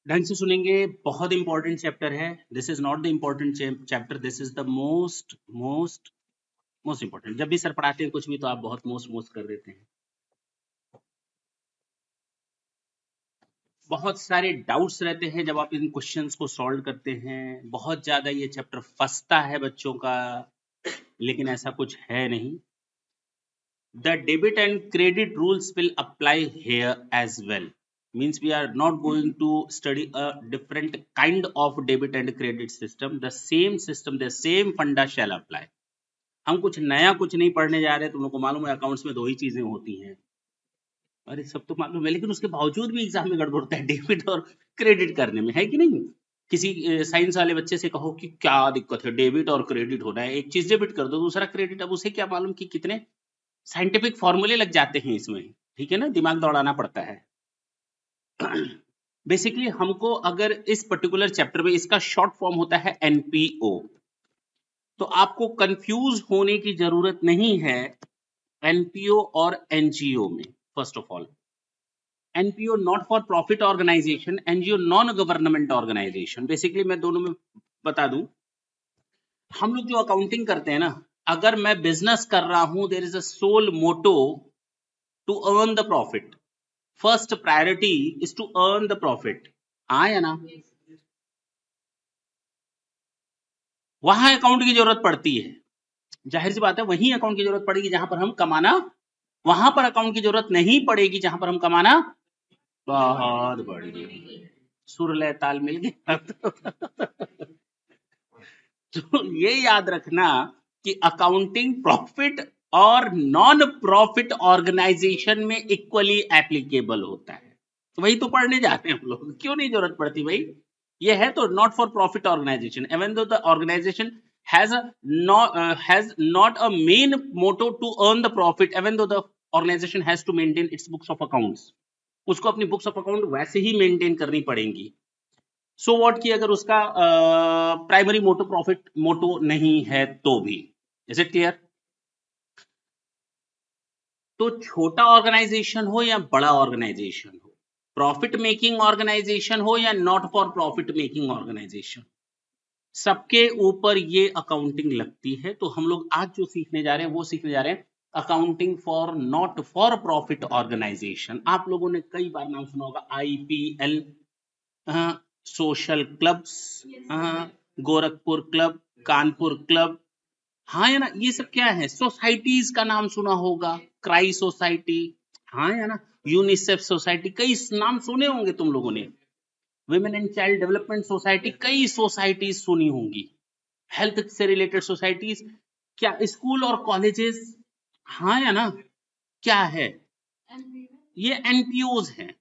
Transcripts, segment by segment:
ढंग से सुनेंगे, बहुत इंपॉर्टेंट चैप्टर है। This is not the important chapter, this is the most most most important. जब भी सर पढ़ाते हैं कुछ भी तो आप बहुत मोस्ट मोस्ट कर देते हैं। बहुत सारे डाउट्स रहते हैं जब आप इन क्वेश्चंस को सॉल्व करते हैं। बहुत ज्यादा ये चैप्टर फंसता है बच्चों का, लेकिन ऐसा कुछ है नहीं। The debit and credit rules will apply here as well. Means we are not going to study a different kind of debit and credit system. The system, the same funda shall apply. हम कुछ नया कुछ नहीं पढ़ने जा रहे। तुम लोग को मालूम है अकाउंट्स में दो ही चीजें होती हैं। अरे सब तो मालूम है, लेकिन उसके बावजूद भी एग्जाम में गड़बड़ होता है डेबिट और क्रेडिट करने में, है कि नहीं? किसी साइंस वाले बच्चे से कहो कि क्या दिक्कत है, डेबिट और क्रेडिट होना है, एक चीज डेबिट कर दो दूसरा क्रेडिट। अब उसे क्या मालूम कि कितने साइंटिफिक फॉर्मूले लग जाते हैं इसमें, ठीक है ना, दिमाग दौड़ाना पड़ता है। बेसिकली हमको अगर इस पर्टिकुलर चैप्टर में इसका शॉर्ट फॉर्म होता है एनपीओ, तो आपको कंफ्यूज होने की जरूरत नहीं है एनपीओ और एनजीओ में। First of all, NPO not for profit organisation, NGO non government organisation. Basically मैं दोनों में बता दूं, हम लोग जो अकाउंटिंग करते हैं ना, अगर मैं बिजनेस कर रहा हूं, there is a sole motto to earn the profit. First priority is to earn the profit, हाँ या ना? वहां अकाउंट की जरूरत पड़ती है, जाहिर सी बात है, वहीं अकाउंट की जरूरत पड़ेगी जहां पर हम कमाना, वहां पर अकाउंट की जरूरत नहीं पड़ेगी जहां पर हम कमाना बहुत बढ़िया। सुर लय ताल मिल गया। तो ये याद रखना कि अकाउंटिंग प्रॉफिट और नॉन प्रॉफिट ऑर्गेनाइजेशन में इक्वली एप्लीकेबल होता है। वही तो पढ़ने जाते हैं हम लोग, क्यों नहीं जरूरत पड़ती भाई? ये है तो not for profit organisation, even though the organisation has not a main motto to earn the profit, even though the organization has to maintain its books of accounts, उसको अपनी बुक्स ऑफ अकाउंट वैसे ही maintain करनी पड़ेंगी। So what की अगर उसका primary मोटो profit मोटो नहीं है तो भी। Is it clear? तो छोटा ऑर्गेनाइजेशन हो या बड़ा ऑर्गेनाइजेशन हो, प्रॉफिट मेकिंग ऑर्गेनाइजेशन हो या not for profit making organisation, सबके ऊपर ये अकाउंटिंग लगती है। तो हम लोग आज जो सीखने जा रहे हैं वो सीखने जा रहे हैं accounting for not for profit organisation. आप लोगों ने कई बार नाम सुना होगा, IPL, social clubs, Gorakhpur club, Kanpur club, हाँ या ना? ये सब क्या है? सोसाइटीज का नाम सुना होगा, क्राई सोसाइटी, हाँ या ना? यूनिसेफ सोसाइटी, कई नाम सुने होंगे तुम लोगों ने। Women and child development society, कई सोसाइटीज सुनी होंगी। हेल्थ से रिलेटेड सोसाइटीज, क्या स्कूल और कॉलेजेस, हाँ या ना? क्या है? ये एनपीओज हैं।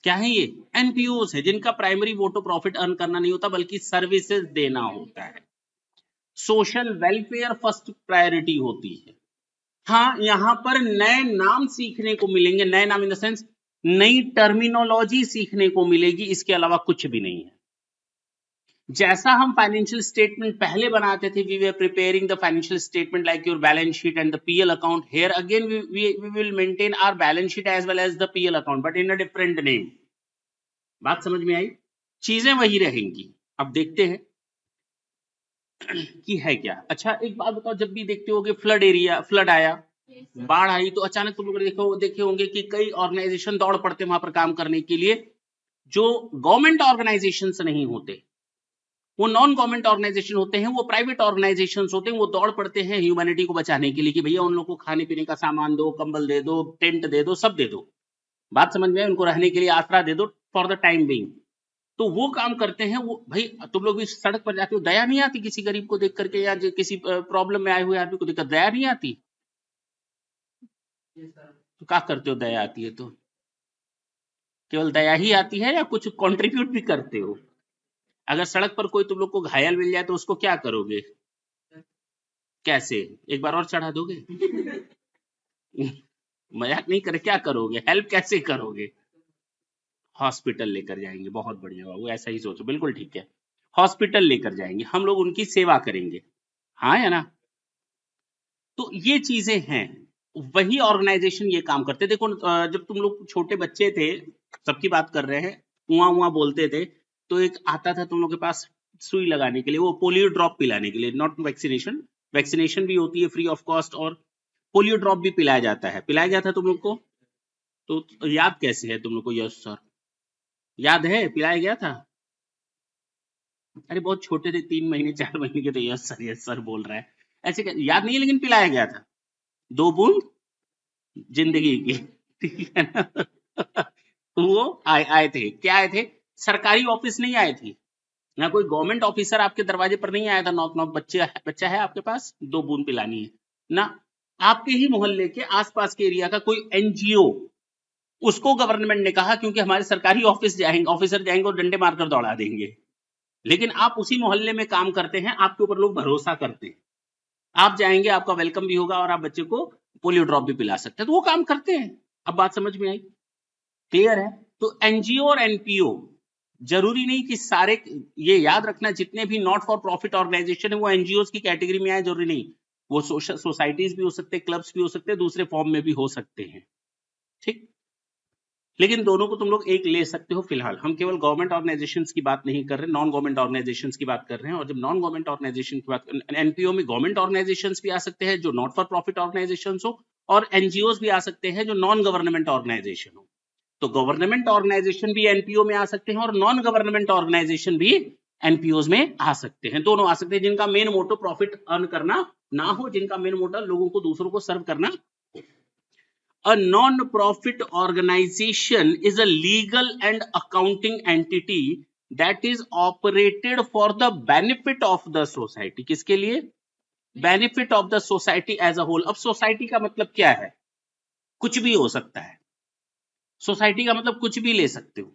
क्या है ये? एनपीओज है, जिनका प्राइमरी मोटो प्रॉफिट अर्न करना नहीं होता बल्कि सर्विसेज देना होता है। सोशल वेलफेयर फर्स्ट प्रायोरिटी होती है। हाँ, यहां पर नए नाम सीखने को मिलेंगे, नए नाम इन द सेंस नई टर्मिनोलॉजी सीखने को मिलेगी, इसके अलावा कुछ भी नहीं है। जैसा हम फाइनेंशियल स्टेटमेंट पहले बनाते थे, we were preparing the financial statement like your balance sheet and the PL account, here again we will maintain our balance sheet as well as the PL account, but in a different name. बात समझ में आई? चीजें वही रहेंगी। अब देखते हैं कि है क्या। अच्छा एक बात बताओ, जब भी देखते होगे फ्लड आया, बाढ़ आई, तो अचानक तुम लोग देखे होंगे कि कई ऑर्गेनाइजेशन दौड़ पड़ते वहां पर काम करने के लिए, जो गवर्नमेंट ऑर्गेनाइजेशन नहीं होते, वो नॉन गवर्नमेंट ऑर्गेनाइजेशन होते हैं, वो प्राइवेट ऑर्गेनाइजेशन होते हैं, वो दौड़ पड़ते हैं ह्यूमैनिटी को बचाने के लिए कि भैया उन लोगों को खाने पीने का सामान दो, कंबल दे दो, टेंट दे दो, सब दे दो। बात समझ में? उनको रहने के लिए आसरा दे दो फॉर द टाइम बीइंग। तो वो काम करते हैं वो। भाई तुम लोग भी सड़क पर जाते हो, दया नहीं आती किसी गरीब को देख करके, या किसी प्रॉब्लम में आए हुए आदमी को देखकर दया नहीं आती? तो क्या करते हो दया आती है तो? केवल दया ही आती है या कुछ कंट्रीब्यूट भी करते हो? अगर सड़क पर कोई तुम लोग को घायल मिल जाए तो उसको क्या करोगे? कैसे? एक बार और चढ़ा दोगे? मजाक नहीं करे, क्या करोगे? हेल्प कैसे करोगे? हॉस्पिटल लेकर जाएंगे। बहुत बढ़िया बाबू, ऐसा ही सोचो, बिल्कुल ठीक है। हॉस्पिटल लेकर जाएंगे हम लोग, उनकी सेवा करेंगे, हाँ या ना? तो ये चीजें हैं, वही ऑर्गेनाइजेशन ये काम करते। देखो जब तुम लोग छोटे बच्चे थे, सबकी बात कर रहे हैं, कुआं उआ बोलते थे, तो एक आता था तुम लोग के पास सुई लगाने के लिए, वो पोलियो ड्रॉप पिलाने के लिए, नॉट वैक्सीनेशन, वैक्सीनेशन भी होती है फ्री ऑफ कॉस्ट, और पोलियो ड्रॉप भी पिलाया जाता है, पिलाया गया था तुम लोग को? तो याद कैसे है तुम लोग को? यस सर, याद है पिलाया गया था? अरे बहुत छोटे थे, 3 महीने 4 महीने के, तो यस सर बोल रहा है, ऐसे याद नहीं है, लेकिन पिलाया गया था 2 बूंद जिंदगी की, ठीक है ना? तो वो आए थे, क्या आए थे? सरकारी ऑफिस नहीं आए थे, ना कोई गवर्नमेंट ऑफिसर आपके दरवाजे पर नहीं आया था, नॉक नॉक, बच्चा है आपके पास, 2 बूंद पिलानी है ना, आपके ही मोहल्ले के आसपास के एरिया का कोई एनजीओ, उसको गवर्नमेंट ने कहा, क्योंकि हमारे सरकारी ऑफिसर जाएंगे और डंडे मारकर दौड़ा देंगे, लेकिन आप उसी मोहल्ले में काम करते हैं, आपके ऊपर लोग भरोसा करते हैं, आप जाएंगे, आपका वेलकम भी होगा और आप बच्चे को पोलियो ड्रॉप भी पिला सकते हैं, तो वो काम करते हैं। अब बात समझ में आई? क्लियर है? तो एनजीओ और एनपीओ, जरूरी नहीं कि सारे, ये याद रखना, जितने भी नॉट फॉर प्रॉफिट ऑर्गेनाइजेशन है वो एनजीओ की कैटेगरी में आए, जरूरी नहीं, वो सोसाइटीज भी हो सकते हैं, क्लब्स भी हो सकते हैं, दूसरे फॉर्म में भी हो सकते हैं, ठीक? लेकिन दोनों को तुम लोग एक ले सकते हो फिलहाल, हम केवल गवर्नमेंट ऑर्गेनाइजेशंस की बात नहीं कर रहे, नॉन गवर्नमेंट ऑर्गेनाइजेशंस की बात कर रहे हैं, और जब नॉन गवर्नमेंट ऑर्गेनाइजेशन की बात, एनपीओ में गवर्नमेंट ऑर्गेनाइजेशंस भी आ सकते हैं जो नॉट फॉर प्रॉफिट ऑर्गेनाइजेशंस हो, और एनजीओज भी आ सकते हैं जो नॉन गवर्नमेंट ऑर्गेनाइजेशन हो, तो गवर्नमेंट ऑर्गेनाइजेशन भी एनपीओ में आ सकते हैं और नॉन गवर्नमेंट ऑर्गेनाइजेशन भी एनपीओ में आ सकते हैं, दोनों आ सकते हैं, जिनका मेन मोटो प्रॉफिट अर्न करना ना हो, जिनका मेन मोटो लोगों को, दूसरों को सर्व करना। A non-profit organization is a legal and accounting entity that is operated for the benefit of the society. किसके लिए? Benefit of the society as a whole. अब सोसाइटी का मतलब क्या है? कुछ भी हो सकता है, सोसाइटी का मतलब कुछ भी ले सकते हो,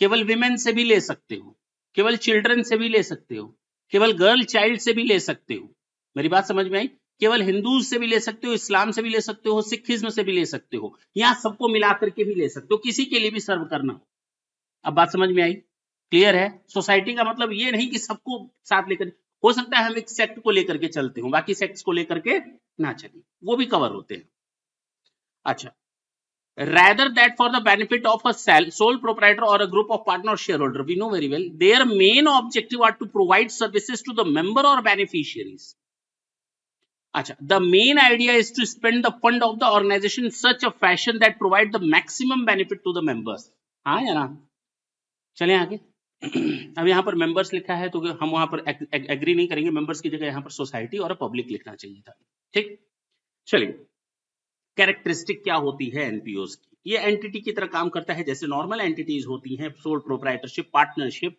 केवल विमेन से भी ले सकते हो, केवल चिल्ड्रन से भी ले सकते हो, केवल गर्ल चाइल्ड से भी ले सकते हो, मेरी बात समझ में आई? केवल हिंदू से भी ले सकते हो, इस्लाम से भी ले सकते हो, सिखिज्म से भी ले सकते हो, यहाँ सबको मिलाकर के भी ले सकते हो, किसी के लिए भी सर्व करना हो। अब बात समझ में आई? क्लियर है? सोसाइटी का मतलब ये नहीं कि सबको साथ लेकर, हो सकता है हम एक सेक्ट को लेकर के चलते हो, बाकी सेक्ट्स को लेकर के ना चले, वो भी कवर होते हैं। अच्छा, rather that for the benefit of a sole proprietor or a group of partner or shareholder, we know very well their main objective are to provide services to the member or beneficiaries. Acha, the main idea is to spend the fund of the organization in such a fashion that provide the maximum benefit to the members. हाँ या ना? चलें आगे। अब यहाँ पर members लिखा है, तो हम वहां पर एग्री नहीं करेंगे, मेंबर्स की जगह यहाँ पर सोसाइटी और पब्लिक लिखना चाहिए था, ठीक? चलिए, कैरेक्टरिस्टिक क्या होती है एनपीओज की? ये एंटिटी की तरह काम करता है जैसे नॉर्मल एंटिटीज होती हैं, सोल प्रोप्राइटरशिप, पार्टनरशिप,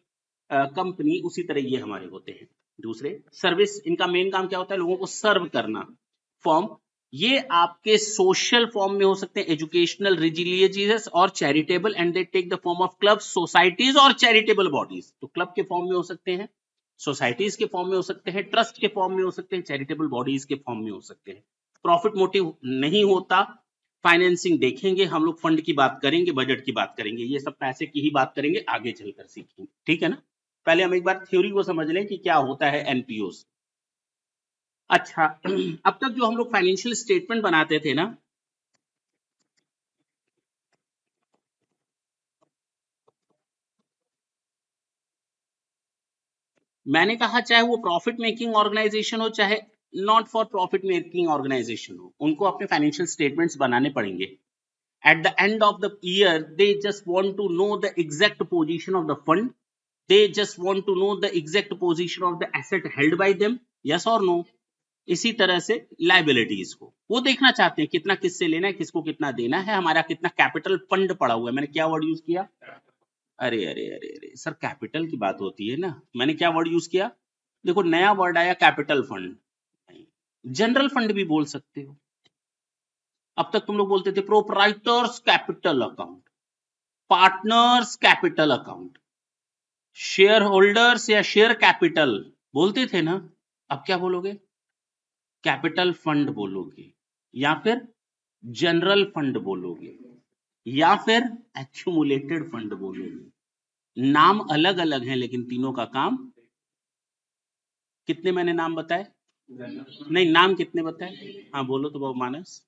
कंपनी, उसी तरह ये हमारे होते हैं। दूसरे, सर्विस, इनका मेन काम क्या होता है? लोगों को सर्व करना। फॉर्म, ये आपके सोशल फॉर्म में हो सकते हैं, एजुकेशनल, रिलीजियस और charitable, and they take the form of club, societies और चैरिटेबल बॉडीज। तो क्लब के फॉर्म में हो सकते हैं, सोसाइटीज के फॉर्म में हो सकते हैं, ट्रस्ट के फॉर्म में हो सकते हैं, चैरिटेबल बॉडीज के फॉर्म में हो सकते हैं। प्रॉफिट मोटिव नहीं होता, फाइनेंसिंग देखेंगे हम लोग, फंड की बात करेंगे, बजट की बात करेंगे, ये सब पैसे की ही बात करेंगे, आगे चलकर सीखेंगे, ठीक है ना? पहले हम एक बार थ्योरी को समझ लें कि क्या होता है एनपीओस। अच्छा, अब तक जो हम लोग फाइनेंशियल स्टेटमेंट बनाते थे ना, मैंने कहा चाहे वो प्रॉफिट मेकिंग ऑर्गेनाइजेशन हो, चाहे not for profit making organisation हो, उनको अपने फाइनेंशियल स्टेटमेंट्स बनाने पड़ेंगे। At the end of the year, they just want to know the exact position of the fund. They just want to know the exact position of the asset held by them. Yes or no? इसी तरह से liabilities को वो देखना चाहते हैं, कितना किससे लेना है, किसको कितना देना है, हमारा कितना कैपिटल फंड पड़ा हुआ है। मैंने क्या वर्ड यूज किया? अरे अरे अरे अरे सर, कैपिटल की बात होती है ना, मैंने क्या वर्ड यूज किया? देखो, नया वर्ड आया कैपिटल फंड, जनरल फंड भी बोल सकते हो। अब तक तुम लोग बोलते थे proprietors capital account, partners capital account, share holders या शेयर कैपिटल बोलते थे ना, अब क्या बोलोगे? कैपिटल फंड बोलोगे, या फिर जनरल फंड बोलोगे, या फिर एक्यूमुलेटेड फंड बोलोगे। नाम अलग अलग हैं, लेकिन तीनों का काम, कितने मैंने नाम बताए? नहीं, नाम कितने बताए? हाँ बोलो तो बाबू मानस।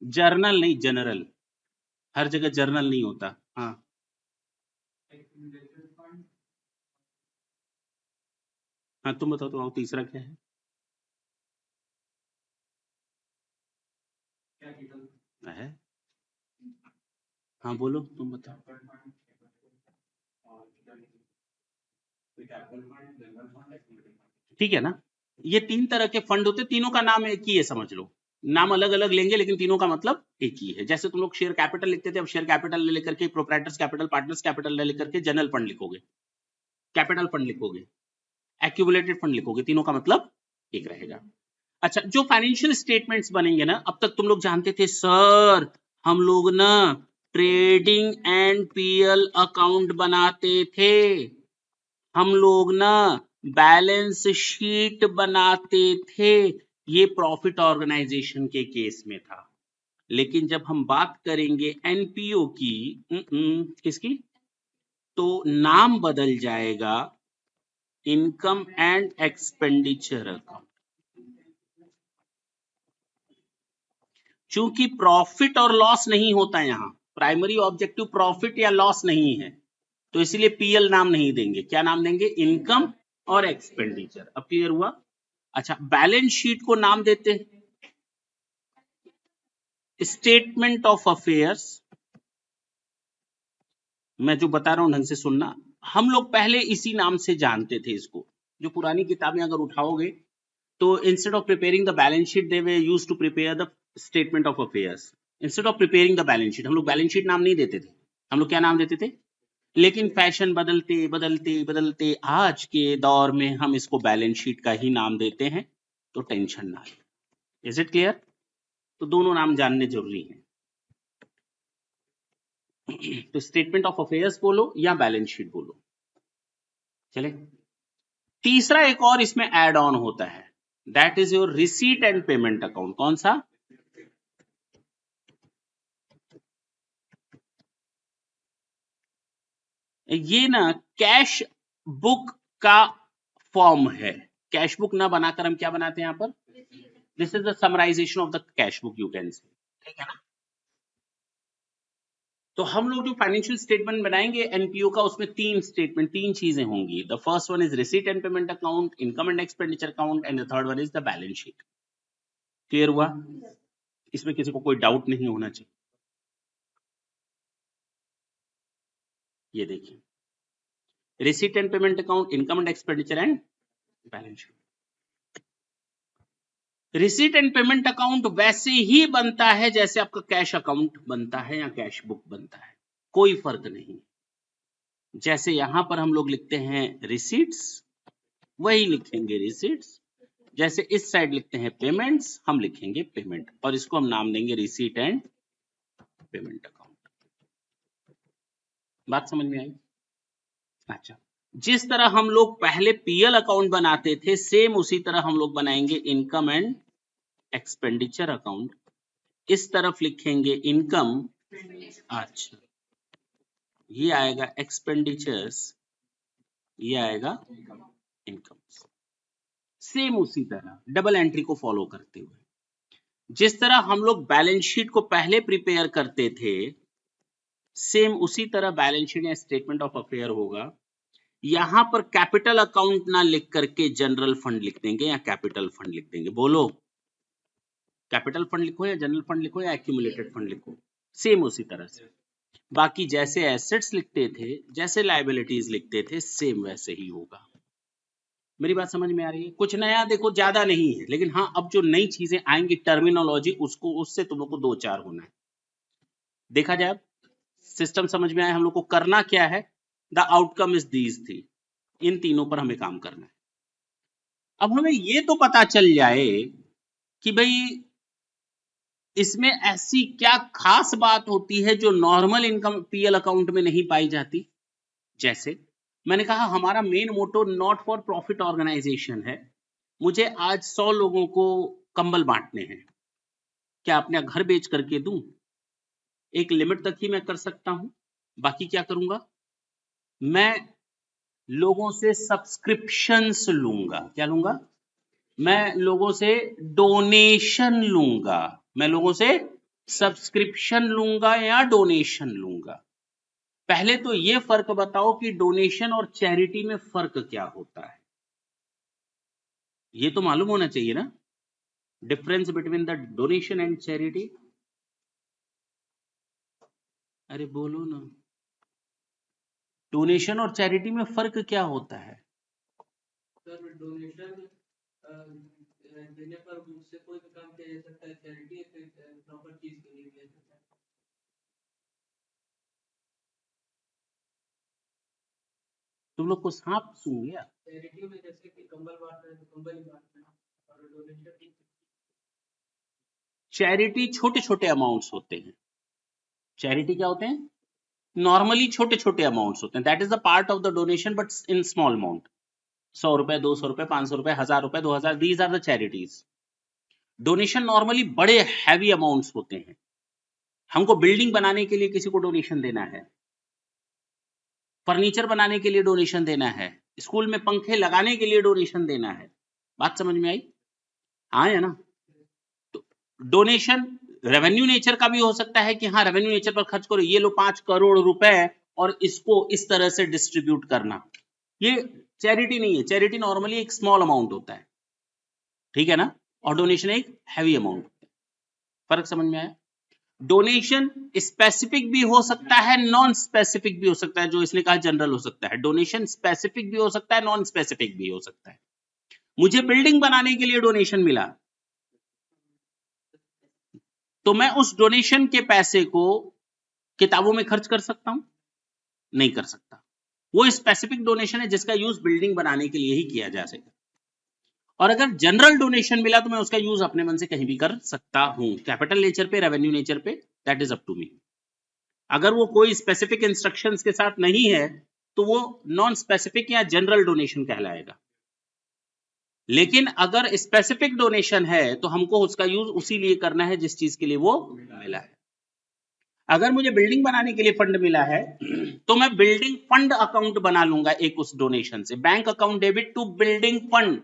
जर्नल नहीं, जनरल, हर जगह जर्नल नहीं होता। हाँ, हाँ तुम बताओ, तो तीसरा क्या है? हाँ बोलो, तुम बताओ। ठीक है ना? ये तीन तरह के फंड होते हैं, तीनों का नाम एक ही है, समझ लो। नाम अलग अलग लेंगे लेकिन तीनों का मतलब एक ही है। जैसे तुम लोग शेयर कैपिटल लिखते थे, अब शेयर कैपिटल ले लेकर के प्रोप्राइटर्स कैपिटल, पार्टनर्स कैपिटल ले लेकर के जनरल फंड लिखोगे, कैपिटल फंड लिखोगे, एक्यूमुलेटेड फंड लिखोगे, तीनों का मतलब एक रहेगा। अच्छा, जो फाइनेंशियल स्टेटमेंट्स बनेंगे ना, अब तक तुम लोग जानते थे सर हम लोग ना ट्रेडिंग एंड पीएल अकाउंट बनाते थे, हम लोग ना बैलेंस शीट बनाते थे, ये प्रॉफिट ऑर्गेनाइजेशन के केस में था। लेकिन जब हम बात करेंगे एनपीओ की, किसकी, तो नाम बदल जाएगा इनकम एंड एक्सपेंडिचर अकाउंट। चूंकि प्रॉफिट और लॉस नहीं होता यहां, प्राइमरी ऑब्जेक्टिव प्रॉफिट या लॉस नहीं है, तो इसलिए पीएल नाम नहीं देंगे, क्या नाम देंगे, इनकम और एक्सपेंडिचर। अब क्लियर हुआ? अच्छा, बैलेंस शीट को नाम देते स्टेटमेंट ऑफ अफेयर्स। मैं जो बता रहा हूं ढंग से सुनना, हम लोग पहले इसी नाम से जानते थे इसको। जो पुरानी किताबें अगर उठाओगे तो instead of preparing the balance sheet they way use to prepare the statement of affairs. Instead of preparing the balance sheet, हम लोग बैलेंस शीट नाम नहीं देते थे, हम लोग क्या नाम देते थे? लेकिन फैशन बदलते बदलते बदलते आज के दौर में हम इसको बैलेंस शीट का ही नाम देते हैं, तो टेंशन ना ले। Is it clear? तो दोनों नाम जानने जरूरी हैं। तो स्टेटमेंट ऑफ अफेयर्स बोलो या बैलेंस शीट बोलो, चले। तीसरा एक और इसमें एड ऑन होता है, that is your receipt and payment account. कौन सा? ये ना कैश बुक का फॉर्म है। कैश बुक ना बनाकर हम क्या बनाते हैं यहां पर? This is the summarisation of the cash book, you can say, ठीक है ना? तो हम लोग जो फाइनेंशियल स्टेटमेंट बनाएंगे एनपीओ का, उसमें तीन स्टेटमेंट, तीन चीजें होंगी। The first one is receipt and payment account, income and expenditure account, and the third one is the balance sheet. Clear हुआ? इसमें किसी को कोई डाउट नहीं होना चाहिए। ये देखिए, receipt and payment account, income and expenditure and balance sheet. Receipt and payment account वैसे ही बनता है जैसे आपका कैश अकाउंट बनता है या कैश बुक बनता है, कोई फर्क नहीं। जैसे यहां पर हम लोग लिखते हैं रिसीट्स, वही लिखेंगे रिसीट्स। जैसे इस साइड लिखते हैं पेमेंट्स, हम लिखेंगे पेमेंट, और इसको हम नाम देंगे रिसीट एंड पेमेंट अकाउंट। बात समझ में आई? अच्छा, जिस तरह हम लोग पहले पीएल अकाउंट बनाते थे, सेम उसी तरह हम लोग बनाएंगे इनकम एंड एक्सपेंडिचर अकाउंट। इस तरफ लिखेंगे इनकम, अच्छा ये आएगा एक्सपेंडिचर्स, ये आएगा इनकम। सेम उसी तरह डबल एंट्री को फॉलो करते हुए, जिस तरह हम लोग बैलेंस शीट को पहले प्रिपेयर करते थे, सेम उसी तरह बैलेंस शीट या स्टेटमेंट ऑफ अफेयर होगा। यहां पर कैपिटल अकाउंट ना लिख करके जनरल फंड लिख देंगे या कैपिटल फंड लिख देंगे। बोलो, कैपिटल फंड लिखो या जनरल फंड लिखो या एक्यूमुलेटेड फंड लिखो, सेम उसी तरह से। बाकी जैसे एसेट्स लिखते थे, जैसे लायबिलिटीज लिखते थे, सेम वैसे ही होगा। मेरी बात समझ में आ रही है? कुछ नया देखो ज्यादा नहीं है, लेकिन हाँ अब जो नई चीजें आएंगी टर्मिनोलॉजी, उसको उससे तुम लोग को दो चार होना है। देखा जाए, सिस्टम समझ में आया हम लोग को करना क्या है। द आउटकम इज दीज थी, इन तीनों पर हमें काम करना है। अब हमें ये तो पता चल जाए कि भाई इसमें ऐसी क्या खास बात होती है जो नॉर्मल इनकम पीएल अकाउंट में नहीं पाई जाती। जैसे मैंने कहा हमारा main motto not for profit organisation है। मुझे आज 100 लोगों को कंबल बांटने हैं, क्या अपना घर बेच करके दूं? एक लिमिट तक ही मैं कर सकता हूं, बाकी क्या करूंगा, मैं लोगों से सब्सक्रिप्शंस लूंगा। क्या लूंगा? मैं लोगों से डोनेशन लूंगा, मैं लोगों से सब्सक्रिप्शन लूंगा या डोनेशन लूंगा। पहले तो ये फर्क बताओ कि डोनेशन और चैरिटी में फर्क क्या होता है, ये तो मालूम होना चाहिए ना, difference between the donation and charity. अरे बोलो ना, डोनेशन और चैरिटी में फर्क क्या होता है? सर डोनेशन देने पर मुझसे कोई भी काम किया जा सकता है, चैरिटी प्रॉपर चीज के लिए किया जाता है। तुम लोग को सांप सूंघ गया? चैरिटी में जैसे कि कंबल बांटना है तो कंबल ही बांटना है, और डोनेशन चैरिटी छोटे छोटे अमाउंट्स होते हैं, चैरिटी क्या होते हैं, नॉर्मली छोटे छोटे अमाउंट्स होते हैं, that is the part of the donation but in small amount, 100 रुपए, 200 रुपए, 500 रुपए, 1000 रुपए, 2000, these are the charities. Donation normally बड़े हैवी अमाउंट्स होते हैं, हमको बिल्डिंग बनाने के लिए किसी को डोनेशन देना है, फर्नीचर बनाने के लिए डोनेशन देना है, स्कूल में पंखे लगाने के लिए डोनेशन देना है, बात समझ में आई? हाँ या ना? तो डोनेशन रेवेन्यू नेचर का भी हो सकता है कि हाँ रेवेन्यू नेचर पर खर्च करो, ये लो 5 करोड़ रुपए और इसको इस तरह से डिस्ट्रीब्यूट करना, ये चैरिटी नहीं है, चैरिटी नॉर्मली एक स्मॉल अमाउंट होता है, ठीक है ना, और डोनेशन एक हैवी अमाउंट होता है, फर्क समझ में आया? डोनेशन स्पेसिफिक भी हो सकता है, नॉन स्पेसिफिक भी हो सकता है, जो इसने कहा जनरल हो सकता है, डोनेशन स्पेसिफिक भी हो सकता है, नॉन स्पेसिफिक भी हो सकता है। मुझे बिल्डिंग बनाने के लिए डोनेशन मिला तो मैं उस डोनेशन के पैसे को किताबों में खर्च कर सकता हूं? नहीं कर सकता, वो स्पेसिफिक डोनेशन है जिसका यूज बिल्डिंग बनाने के लिए ही किया जा सके। और अगर जनरल डोनेशन मिला तो मैं उसका यूज अपने मन से कहीं भी कर सकता हूं, कैपिटल नेचर पे, रेवेन्यू नेचर पे, that is up to me. अगर वो कोई स्पेसिफिक इंस्ट्रक्शंस के साथ नहीं है तो वो नॉन स्पेसिफिक या जनरल डोनेशन कहलाएगा, लेकिन अगर स्पेसिफिक डोनेशन है तो हमको उसका यूज उसी लिए करना है जिस चीज के लिए वो मिला है। अगर मुझे बिल्डिंग बनाने के लिए फंड मिला है तो मैं बिल्डिंग फंड अकाउंट बना लूंगा एक उस डोनेशन से, bank account debit to building fund,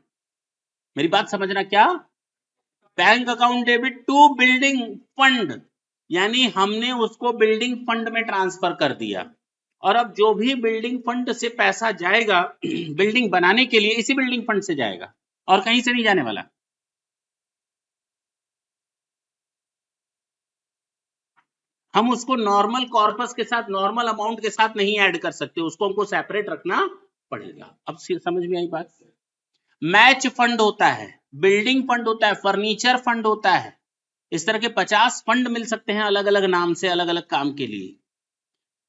मेरी बात समझना, क्या bank account debit to building fund, यानी हमने उसको बिल्डिंग फंड में ट्रांसफर कर दिया, और अब जो भी बिल्डिंग फंड से पैसा जाएगा बिल्डिंग बनाने के लिए इसी बिल्डिंग फंड से जाएगा और कहीं से नहीं जाने वाला। हम उसको नॉर्मल कॉर्पस के साथ, नॉर्मल अमाउंट के साथ नहीं ऐड कर सकते, उसको हमको सेपरेट रखना पड़ेगा। अब समझ में आई बात? मैच फंड होता है, बिल्डिंग फंड होता है, फर्नीचर फंड होता है, इस तरह के 50 फंड मिल सकते हैं अलग अलग नाम से अलग अलग काम के लिए।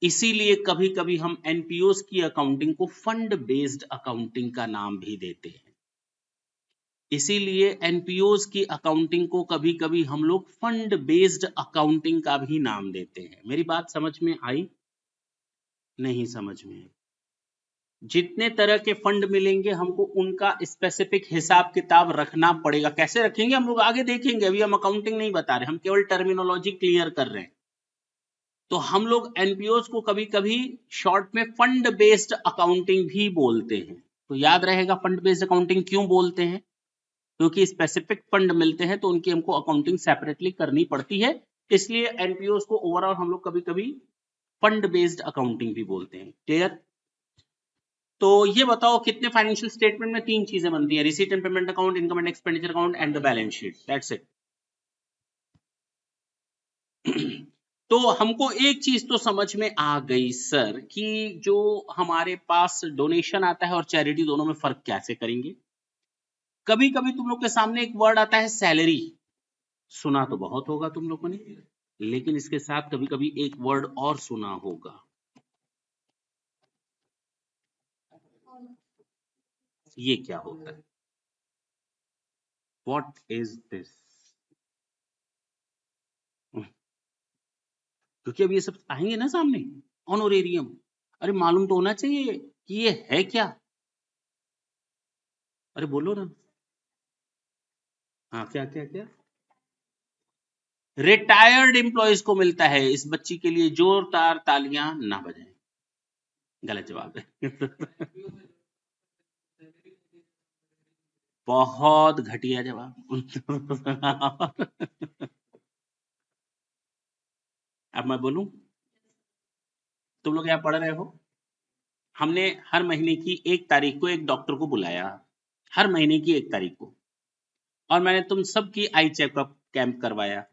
इसीलिए कभी कभी हम एनपीओस की अकाउंटिंग को फंड बेस्ड अकाउंटिंग का नाम भी देते हैं, इसीलिए एनपीओस की अकाउंटिंग को कभी कभी हम लोग फंड बेस्ड अकाउंटिंग का भी नाम देते हैं। मेरी बात समझ में आई? नहीं समझ में आई? जितने तरह के फंड मिलेंगे हमको उनका स्पेसिफिक हिसाब किताब रखना पड़ेगा, कैसे रखेंगे हम लोग आगे देखेंगे, अभी हम अकाउंटिंग नहीं बता रहे, हम केवल टर्मिनोलॉजी क्लियर कर रहे हैं। तो हम लोग एनपीओस को कभी कभी शॉर्ट में फंड बेस्ड अकाउंटिंग भी बोलते हैं, तो याद रहेगा फंड बेस्ड अकाउंटिंग क्यों बोलते हैं, क्योंकि स्पेसिफिक फंड मिलते हैं तो उनकी हमको अकाउंटिंग सेपरेटली करनी पड़ती है, इसलिए एनपीओस को ओवरऑल हम लोग कभी कभी फंड बेस्ड अकाउंटिंग भी बोलते हैं। क्लियर? तो ये बताओ कितने फाइनेंशियल स्टेटमेंट में 3 चीजें बनती हैं, receipt and payment account, income and expenditure account and the balance sheet, that's it. तो हमको एक चीज तो समझ में आ गई सर कि जो हमारे पास डोनेशन आता है और चैरिटी, दोनों में फर्क कैसे करेंगे। कभी कभी तुम लोग के सामने एक वर्ड आता है सैलरी, सुना तो बहुत होगा तुम लोगों ने, लेकिन इसके साथ कभी कभी एक वर्ड और सुना होगा, ये क्या होता है, व्हाट इज दिस? क्योंकि अब ये सब आएंगे ना सामने, ऑनोरेरियम, अरे मालूम तो होना चाहिए कि ये है क्या, अरे बोलो ना। हाँ क्या क्या क्या? रिटायर्ड एम्प्लॉयज को मिलता है, इस बच्ची के लिए जोरदार तालियां ना बजाएं, गलत जवाब है बहुत घटिया जवाब अब मैं बोलूं, तुम लोग यहाँ पढ़ रहे हो, हमने हर महीने की 1 तारीख को एक डॉक्टर को बुलाया, हर महीने की 1 तारीख को, और मैंने तुम सबकी आई चेकअप कैंप करवाया।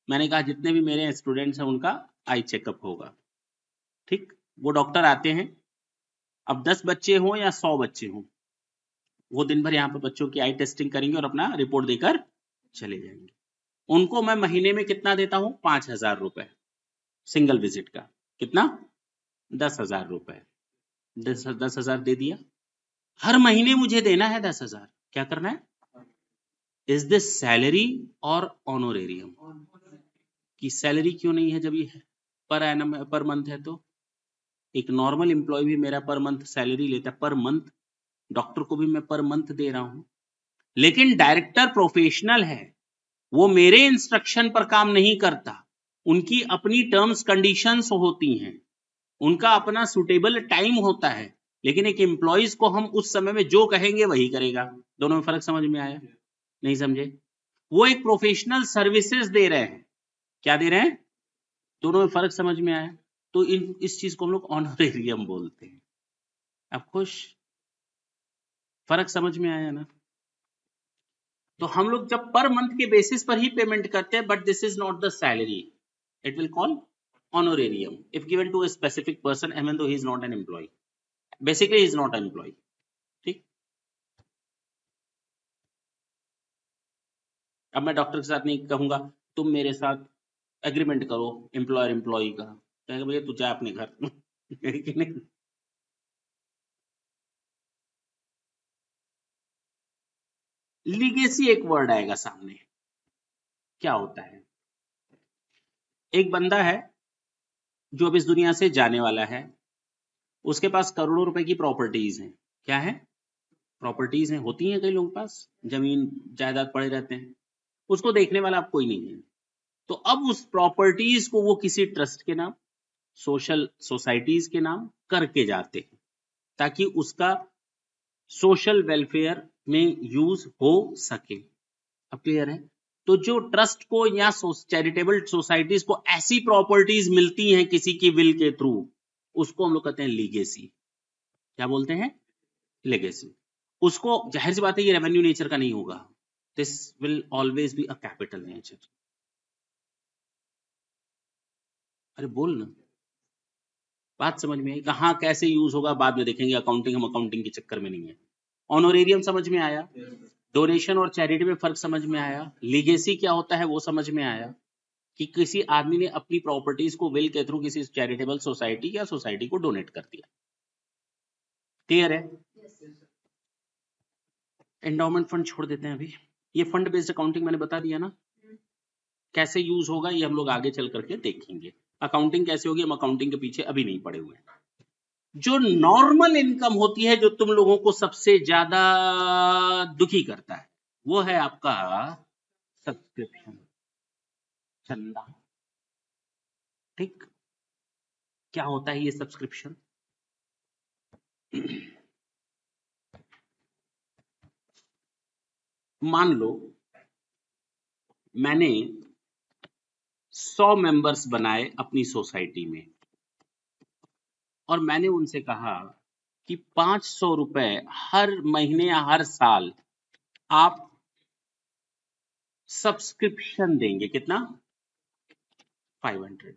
मैंने कहा जितने भी मेरे स्टूडेंट्स हैं उनका आई चेकअप होगा, ठीक। वो डॉक्टर आते हैं, अब 10 बच्चे हों या 100 बच्चे हों, वो दिन भर यहाँ पे बच्चों की आई टेस्टिंग करेंगे और अपना रिपोर्ट देकर चले जाएंगे। उनको मैं महीने में कितना देता हूँ? 5,000 रुपए सिंगल विजिट का। कितना? 10,000 रुपए। 10,000 दे दिया। हर महीने मुझे देना है 10,000। क्या करना है? इज दिस सैलरी और ऑनोरेरियम? की सैलरी क्यों नहीं है जब ये पर एनम पर मंथ है? तो एक नॉर्मल एम्प्लॉय भी मेरा पर मंथ सैलरी लेता है, पर मंथ। डॉक्टर को भी मैं पर मंथ दे रहा हूं, लेकिन डायरेक्टर प्रोफेशनल है, वो मेरे इंस्ट्रक्शन पर काम नहीं करता, उनकी अपनी टर्म्स कंडीशंस होती हैं, उनका अपना सुटेबल टाइम होता है, लेकिन एक एम्प्लॉइज को हम उस समय में जो कहेंगे वही करेगा। दोनों में फर्क समझ में आया? नहीं समझे? वो एक प्रोफेशनल सर्विसेज दे रहे हैं। क्या दे रहे हैं? दोनों में फर्क समझ में आया? तो इस चीज को हम लोग ऑनरेरियम बोलते हैं। अब खुश? फर्क समझ में आया ना? तो हम लोग जब पर मंथ के बेसिस पर ही पेमेंट करते हैं, but this is not the salary, it will call honorarium if given to a specific person even though he is not an employee. Basically he is not an employee. ठीक। अब मैं doctor के साथ नहीं कहूंगा तुम मेरे साथ एग्रीमेंट करो एम्प्लॉयर एम्प्लॉई का, कहेगा भैया तू जा अपने घर। कि नहीं? लीगेसी एक वर्ड आएगा सामने। क्या होता है? एक बंदा है जो अब इस दुनिया से जाने वाला है, उसके पास करोड़ों रुपए की प्रॉपर्टीज हैं। क्या है? प्रॉपर्टीज हैं, होती हैं कई लोगों के पास, जमीन जायदाद पड़े रहते हैं, उसको देखने वाला अब कोई नहीं है। तो अब उस प्रॉपर्टीज को वो किसी ट्रस्ट के नाम, सोशल सोसाइटीज के नाम करके जाते हैं, ताकि उसका सोशल वेलफेयर में यूज हो सके। अब क्लियर है? तो जो ट्रस्ट को या चैरिटेबल सोसाइटीज को ऐसी प्रॉपर्टीज मिलती हैं किसी की विल के थ्रू, उसको हम लोग कहते हैं लीगेसी। क्या बोलते हैं? लेगेसी। उसको जाहिर सी बात है ये रेवेन्यू नेचर का नहीं होगा, this will always be a capital nature. अरे बोल ना, बात समझ में आई? कहाँ कैसे यूज होगा बाद में देखेंगे, अकाउंटिंग हम अकाउंटिंग के चक्कर में नहीं है। ऑनोरेरियम समझ में आया? डोनेशन और चैरिटी में फर्क समझ में आया? लीगेसी क्या होता है वो समझ में आया? कि किसी आदमी ने अपनी प्रॉपर्टीज को विल के थ्रू किसी चैरिटेबल सोसाइटी या सोसाइटी को डोनेट कर दिया। क्लियर है? एंडोमेंट फंड छोड़ देते हैं अभी, ये फंड बेस्ड अकाउंटिंग मैंने बता दिया ना, कैसे यूज होगा ये हम लोग आगे चल करके देखेंगे। अकाउंटिंग कैसे होगी हम अकाउंटिंग के पीछे अभी नहीं पड़े हुए हैं। जो नॉर्मल इनकम होती है, जो तुम लोगों को सबसे ज्यादा दुखी करता है, वो है आपका सब्सक्रिप्शन, चंदा। ठीक। क्या होता है ये सब्सक्रिप्शन? मान लो मैंने 100 मेंबर्स बनाए अपनी सोसाइटी में, और मैंने उनसे कहा कि 500 रुपए हर महीने या हर साल आप सब्सक्रिप्शन देंगे। कितना? 500।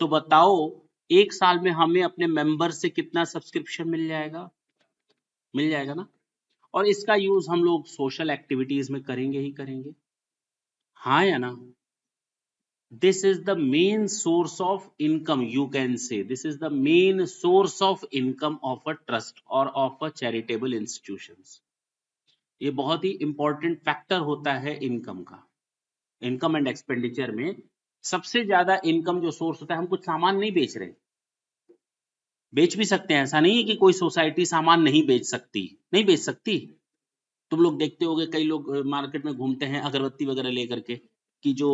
तो बताओ एक साल में हमें अपने मेंबर से कितना सब्सक्रिप्शन मिल जाएगा? मिल जाएगा ना? और इसका यूज हम लोग सोशल एक्टिविटीज में करेंगे ही करेंगे, हाँ या ना? This is the main source of income, you can say this is the main source of income of a trust or of a charitable institutions. ये बहुत ही इंपॉर्टेंट फैक्टर होता है इनकम का। इनकम एंड एक्सपेंडिचर में सबसे ज्यादा income जो source होता है, हम कुछ सामान नहीं बेच रहे, बेच भी सकते हैं, ऐसा नहीं है कि कोई सोसाइटी सामान नहीं बेच सकती, नहीं बेच सकती। तुम लोग देखते होगे कई लोग मार्केट में घूमते हैं अगरबत्ती वगैरह लेकर के, कि जो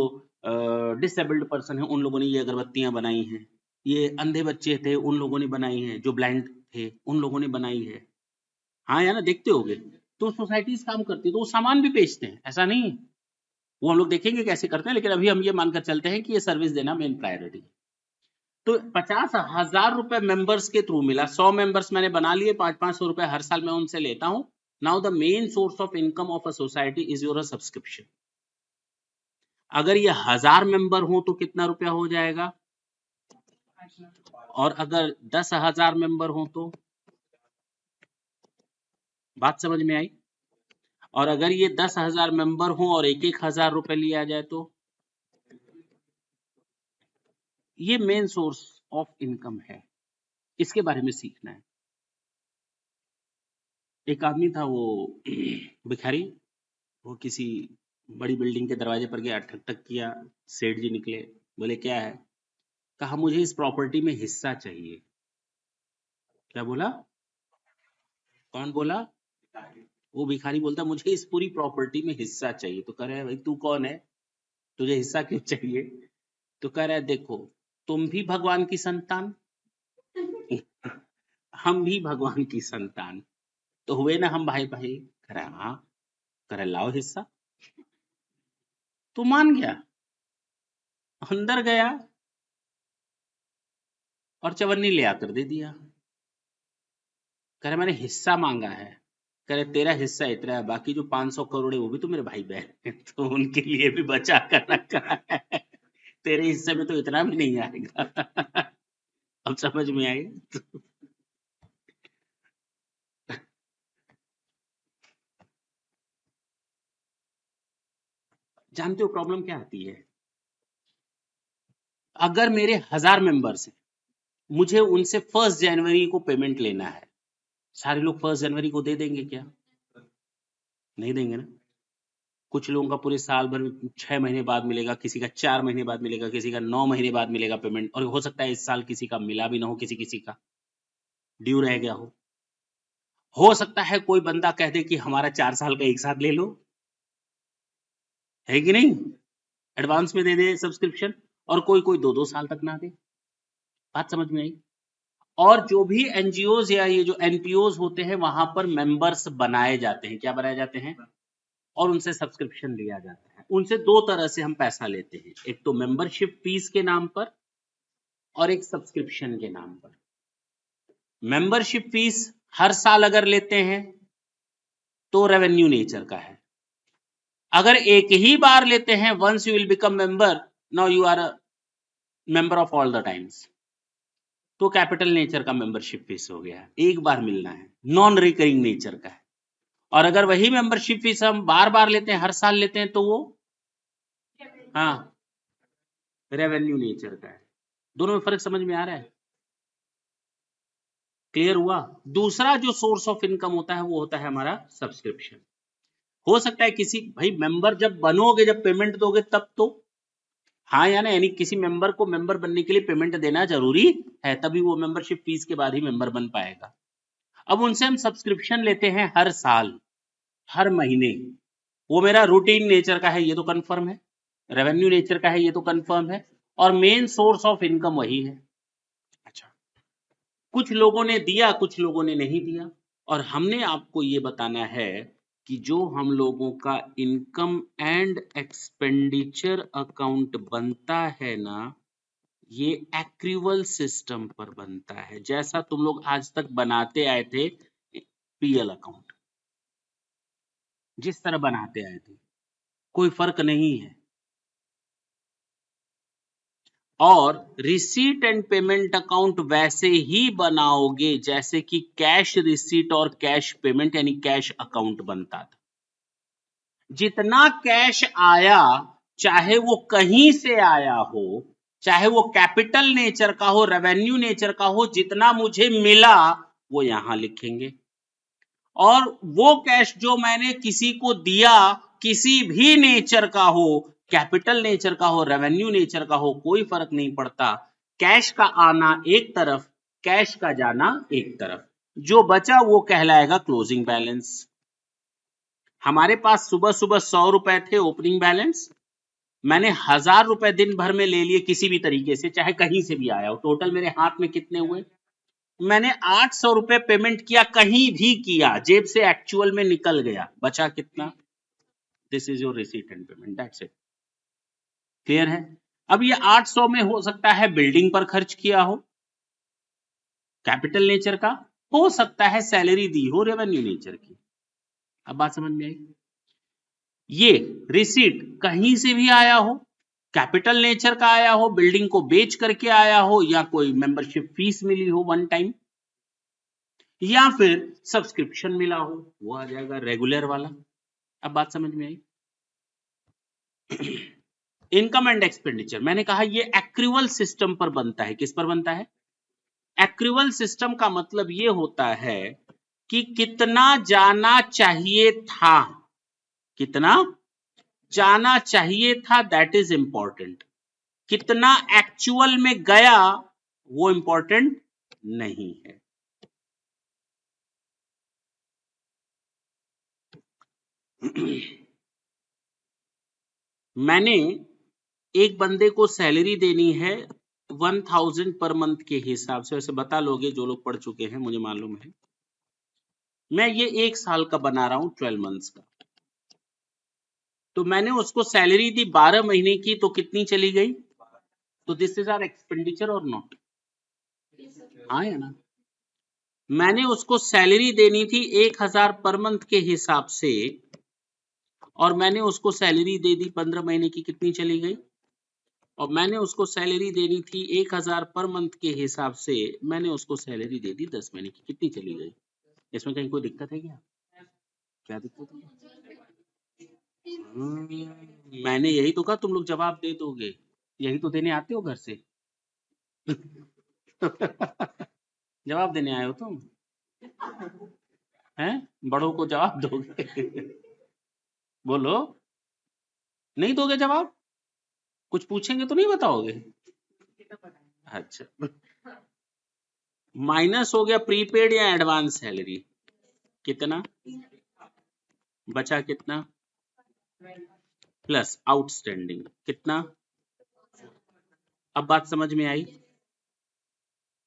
डिसेबल्ड पर्सन है उन लोगों ने ये अगरबत्तियां बनाई हैं, ये अंधे बच्चे थे उन लोगों ने बनाई हैं, जो ब्लाइंड थे उन लोगों ने बनाई है, हाँ या ना? देखते होगे। तो सोसाइटीज काम करती है तो वो सामान भी बेचते हैं, ऐसा नहीं है। वो हम लोग देखेंगे कैसे करते हैं, लेकिन अभी हम ये मानकर चलते हैं कि ये सर्विस देना मेन प्रायोरिटी है। तो 50,000 रुपए मेंबर्स के थ्रू मिला, 100 मेंबर्स मैंने बना लिए, 500 रुपए हर साल मैं उनसे लेता हूं। Now the main source of income of a society is your subscription. अगर ये 1000 मेंबर हो तो कितना रुपया हो जाएगा, और अगर 10,000 मेंबर हो तो, बात समझ में आई? और अगर ये 10,000 मेंबर हो और 1,000 रुपए लिया जाए तो, ये मेन सोर्स ऑफ इनकम है, इसके बारे में सीखना है। एक आदमी था वो भिखारी, वो किसी बड़ी बिल्डिंग के दरवाजे पर गया, ठक ठक किया, सेठ जी निकले, बोले क्या है? कहा मुझे इस प्रॉपर्टी में हिस्सा चाहिए। क्या बोला? कौन बोला? वो भिखारी बोलता मुझे इस पूरी प्रॉपर्टी में हिस्सा चाहिए। तो कह रहा है भाई तू कौन है, तुझे हिस्सा क्यों चाहिए? तो कह रहा है देखो तुम भी भगवान की संतान, हम भी भगवान की संतान, तो हुए ना हम भाई भाई। कह रहा हाँ। कह रहा लाओ हिस्सा। तो मान गया, अंदर गया और चवन्नी ले आकर दे दिया। कह रहा मैंने हिस्सा मांगा है। कह रहे तेरा हिस्सा इतना है, बाकी जो 500 करोड़ है वो भी तो मेरे भाई बहन है, तो उनके लिए भी बचा कर रखा है, तेरे हिस्से में तो इतना भी नहीं आएगा। अब समझ में आई? जानते हो प्रॉब्लम क्या आती है? अगर मेरे 1000 मेंबर्स हैं, मुझे उनसे 1 जनवरी को पेमेंट लेना है, सारे लोग 1 जनवरी को दे देंगे क्या? नहीं देंगे ना। कुछ लोगों का पूरे साल भर 6 महीने बाद मिलेगा, किसी का 4 महीने बाद मिलेगा, किसी का 9 महीने बाद मिलेगा पेमेंट, और हो सकता है इस साल किसी का मिला भी ना हो, किसी किसी का ड्यू रह गया हो सकता है कोई बंदा कह दे कि हमारा 4 साल का एक साथ ले लो, है कि नहीं, एडवांस में दे दे सब्सक्रिप्शन, और कोई कोई 2-2 साल तक ना दे। बात समझ में आई? और जो भी एनजीओज या ये जो एनपीओज होते हैं वहां पर मेंबर्स बनाए जाते हैं। क्या बनाए जाते हैं? और उनसे सब्सक्रिप्शन लिया जाता है। उनसे 2 तरह से हम पैसा लेते हैं, एक तो मेंबरशिप फीस के नाम पर और एक सब्सक्रिप्शन के नाम पर। मेंबरशिप फीस हर साल अगर लेते हैं तो रेवेन्यू नेचर का है। अगर एक ही बार लेते हैं, once you will become member, now you are a member of all the times, तो कैपिटल नेचर का मेंबरशिप फीस हो गया, एक बार मिलना है, नॉन रिकरिंग नेचर का है। और अगर वही मेंबरशिप फीस हम बार बार लेते हैं, हर साल लेते हैं, तो वो हाँ रेवेन्यू नेचर का है। दोनों में फर्क समझ में आ रहा है? क्लियर हुआ? दूसरा जो सोर्स ऑफ इनकम होता है वो होता है हमारा सब्सक्रिप्शन। हो सकता है किसी भाई मेंबर जब बनोगे, जब पेमेंट दोगे तब तो, हाँ या ना, यानी किसी मेंबर को मेंबर बनने के लिए पेमेंट देना जरूरी है, तभी वो मेंबरशिप फीस के बाद ही मेंबर बन पाएगा। अब उनसे हम सब्सक्रिप्शन लेते हैं हर साल, हर महीने, वो मेरा रूटीन नेचर का है, ये तो कंफर्म है, रेवेन्यू नेचर का है, ये तो कंफर्म है, और मेन सोर्स ऑफ इनकम वही है। अच्छा, कुछ लोगों ने दिया, कुछ लोगों ने नहीं दिया, और हमने आपको ये बताना है कि जो हम लोगों का इनकम एंड एक्सपेंडिचर अकाउंट बनता है ना, ये एक्रूवल सिस्टम पर बनता है, जैसा तुम लोग आज तक बनाते आए थे पीएल अकाउंट, जिस तरह बनाते आए थे, कोई फर्क नहीं है। और रिसीट एंड पेमेंट अकाउंट वैसे ही बनाओगे जैसे कि कैश रिसीट और कैश पेमेंट यानी कैश अकाउंट बनता था। जितना कैश आया, चाहे वो कहीं से आया हो, चाहे वो कैपिटल नेचर का हो, रेवेन्यू नेचर का हो, जितना मुझे मिला वो यहां लिखेंगे। और वो कैश जो मैंने किसी को दिया, किसी भी नेचर का हो, कैपिटल नेचर का हो, रेवेन्यू नेचर का हो, कोई फर्क नहीं पड़ता, कैश का आना एक तरफ, कैश का जाना एक तरफ, जो बचा वो कहलाएगा क्लोजिंग बैलेंस। हमारे पास सुबह सुबह 100 रुपए थे ओपनिंग बैलेंस, मैंने 1000 रुपए दिन भर में ले लिए किसी भी तरीके से, चाहे कहीं से भी आया हो, टोटल मेरे हाथ में कितने हुए? मैंने 800 रुपए पेमेंट किया, कहीं भी किया, जेब से एक्चुअल में निकल गया, बचा कितना? This is your receipt and payment, that's it. Clear है? अब ये 800 में हो सकता है बिल्डिंग पर खर्च किया हो, कैपिटल नेचर का, हो सकता है सैलरी दी हो रेवेन्यू नेचर की। अब बात समझ में आई? ये रिसीट कहीं से भी आया हो, कैपिटल नेचर का आया हो, बिल्डिंग को बेच करके आया हो, या कोई मेंबरशिप फीस मिली हो वन टाइम, या फिर सब्सक्रिप्शन मिला हो, वो आ जाएगा रेगुलर वाला। अब बात समझ में आई? इनकम एंड एक्सपेंडिचर मैंने कहा ये एक्रूवल सिस्टम पर बनता है। किस पर बनता है? एक्रूवल सिस्टम का मतलब ये होता है कि कितना जाना चाहिए था, कितना जाना चाहिए था, दैट इज इंपॉर्टेंट। कितना एक्चुअल में गया वो इंपॉर्टेंट नहीं है। मैंने एक बंदे को सैलरी देनी है 1000 पर मंथ के हिसाब से, वैसे बता लोगे जो लोग पढ़ चुके हैं, मुझे मालूम है। मैं ये 1 साल का बना रहा हूं, 12 मंथ्स का। तो मैंने उसको सैलरी दी 12 महीने की, तो कितनी चली गई? तो दिस इज आर एक्सपेंडिचर और नॉट? हाँ या ना? मैंने उसको सैलरी देनी थी 1000 पर मंथ के हिसाब से, और मैंने उसको सैलरी दे दी 15 महीने की, कितनी चली गई? और मैंने उसको सैलरी देनी थी 1000 पर मंथ के हिसाब से, मैंने उसको सैलरी दे दी 10 महीने की, कितनी चली गई? इसमें कहीं कोई दिक्कत है क्या? क्या दिक्कत है? मैंने यही तो कहा तुम लोग जवाब दे दोगे, यही तो देने आते हो घर से। जवाब देने आए हो तुम, हैं? बड़ों को जवाब दोगे? बोलो, नहीं दोगे जवाब? कुछ पूछेंगे तो नहीं बताओगे? अच्छा, माइनस हो गया प्रीपेड या एडवांस सैलरी, कितना बचा? कितना? प्लस आउटस्टैंडिंग, कितना? अब बात समझ में आई?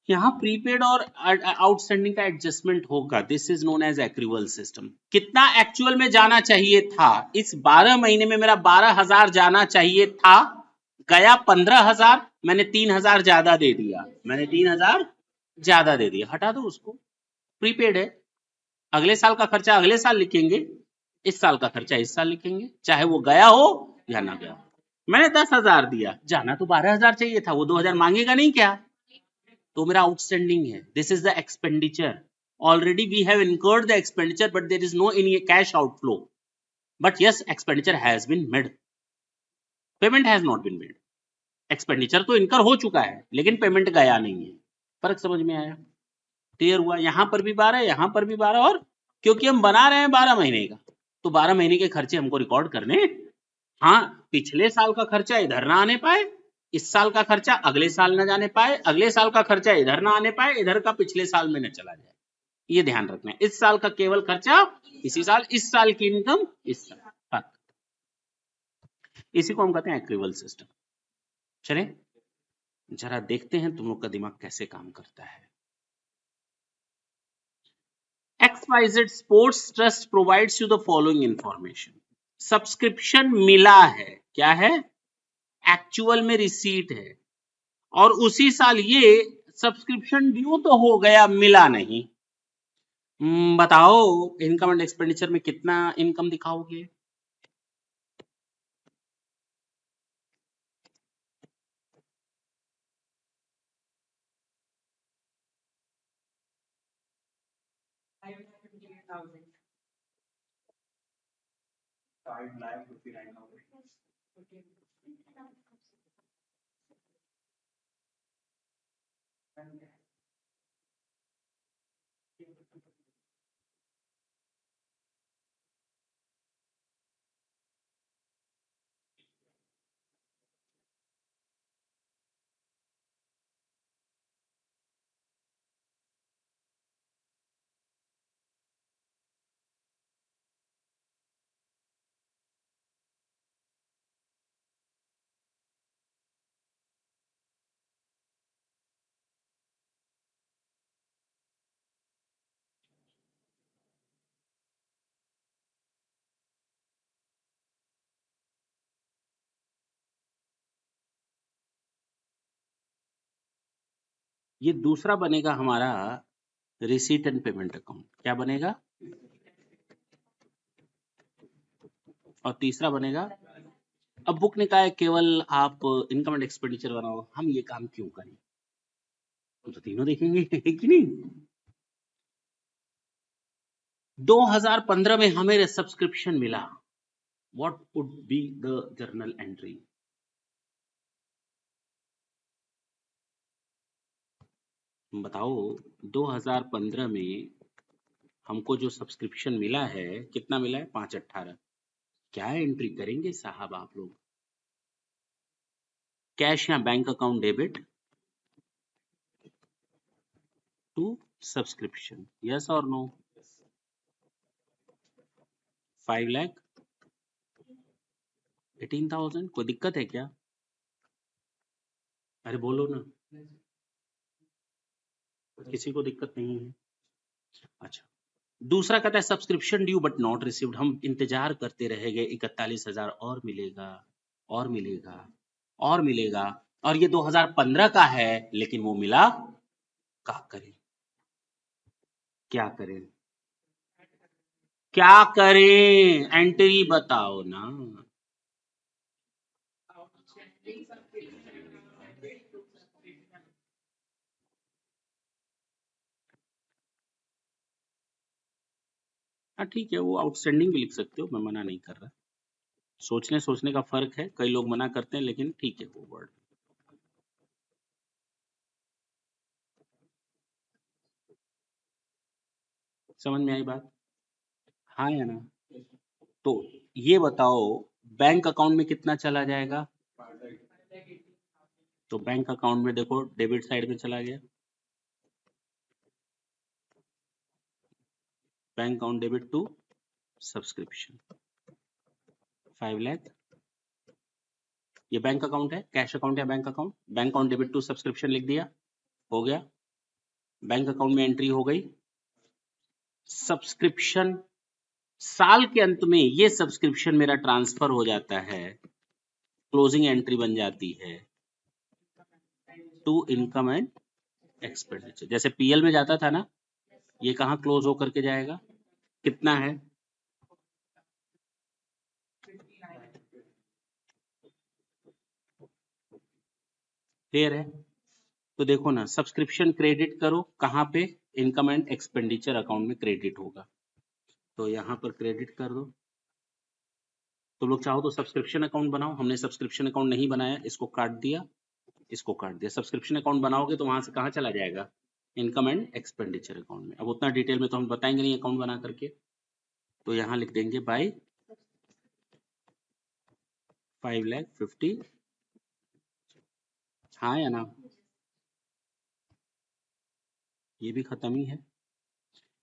यहाँ प्रीपेड और आउटस्टैंडिंग का एडजस्टमेंट होगा, this is known as accrual system. कितना एक्चुअल में जाना चाहिए था? इस 12 महीने में मेरा 12,000 जाना चाहिए था, गया 15,000, मैंने 3,000 ज्यादा दे दिया, मैंने 3,000 ज्यादा दे दिया, हटा दो उसको, प्रीपेड है। अगले साल का खर्चा अगले साल लिखेंगे, इस साल का खर्चा इस साल लिखेंगे, चाहे वो गया हो या ना गया। मैंने 10,000 दिया, जाना तो 12,000 चाहिए था, वो 2,000 मांगेगा नहीं क्या? तो मेरा आउटस्टैंडिंग है, this is the expenditure. Already we have incurred the expenditure but there is no in cash outflow, but yes expenditure has been made, payment has not been made. Expenditure तो इनकर हो चुका है लेकिन payment गया नहीं है। फर्क समझ में आया? क्लियर हुआ? यहां पर भी 12, यहां पर भी 12, और क्योंकि हम बना रहे हैं 12 महीने का, तो 12 महीने के खर्चे हमको रिकॉर्ड करने। हाँ, पिछले साल का खर्चा इधर ना आने पाए, इस साल का खर्चा अगले साल ना जाने पाए, अगले साल का खर्चा इधर ना आने पाए, इधर का पिछले साल में न चला जाए, ये ध्यान रखना है। इस साल का केवल खर्चा इसी साल, इस साल की इनकम इस साल। इसी को हम कहते हैं एक्रूवल सिस्टम। चले जरा देखते हैं तुम लोग का दिमाग कैसे काम करता है। XYZ sports trust provides you the following information. Subscription मिला है, क्या है? एक्चुअल में रिसीट है, और उसी साल ये सब्सक्रिप्शन ड्यू तो हो गया, मिला नहीं। बताओ इनकम एंड एक्सपेंडिचर में कितना इनकम दिखाओगे? ये दूसरा बनेगा हमारा रिसीट एंड पेमेंट अकाउंट। क्या बनेगा? और तीसरा बनेगा, अब बुक ने कहा है केवल आप इनकम एंड एक्सपेंडिचर बनाओ, हम ये काम क्यों करें? हम तो तीनों देखेंगे है कि नहीं? 2015 में हमें सब्सक्रिप्शन मिला, what would be the journal entry? बताओ, 2015 में हमको जो सब्सक्रिप्शन मिला है, कितना मिला है? 518। क्या एंट्री करेंगे साहब आप लोग? कैश या bank account debit to subscription, yes और नो? 5,18,000। कोई दिक्कत है क्या? अरे बोलो ना, किसी को दिक्कत नहीं है? अच्छा, दूसरा कहता है subscription due but not received. हम इंतजार करते रह गए, 41,000 और मिलेगा, और मिलेगा, और मिलेगा, और ये 2015 का है लेकिन वो मिला। क्या करें? क्या करें? क्या करें? एंट्री बताओ ना। हाँ ठीक है, वो आउटस्टैंडिंग भी लिख सकते हो, मैं मना नहीं कर रहा। सोचने सोचने का फर्क है, कई लोग मना करते हैं, लेकिन ठीक है वो वर्ड। समझ में आई बात? हाँ या ना? तो ये बताओ, बैंक अकाउंट में कितना चला जाएगा? तो बैंक अकाउंट में देखो, डेबिट साइड में चला गया, bank account debit to subscription 5 lakh. ये बैंक अकाउंट है, कैश अकाउंट या bank account? Bank account debit to subscription लिख दिया, हो गया। बैंक अकाउंट में एंट्री हो गई। सब्सक्रिप्शन, साल के अंत में ये सब्सक्रिप्शन मेरा ट्रांसफर हो जाता है, क्लोजिंग एंट्री बन जाती है टू इनकम एंड एक्सपेंडिचर। जैसे पीएल में जाता था ना, ये कहाँ क्लोज होकर के जाएगा? कितना है? क्लियर है? तो देखो ना, सब्सक्रिप्शन क्रेडिट करो कहाँ पे? इनकम एंड एक्सपेंडिचर अकाउंट में क्रेडिट होगा, तो यहाँ पर क्रेडिट कर दो। तो लोग चाहो तो सब्सक्रिप्शन अकाउंट बनाओ, हमने सब्सक्रिप्शन अकाउंट नहीं बनाया, इसको काट दिया, इसको काट दिया। सब्सक्रिप्शन अकाउंट बनाओगे तो वहां से कहाँ चला जाएगा? इनकम एंड एक्सपेंडिचर अकाउंट में। अब उतना डिटेल में तो हम बताएंगे नहीं अकाउंट बना करके, तो यहाँ लिख देंगे बाई 5,50,000। हाँ या ना? ये भी खत्म ही है।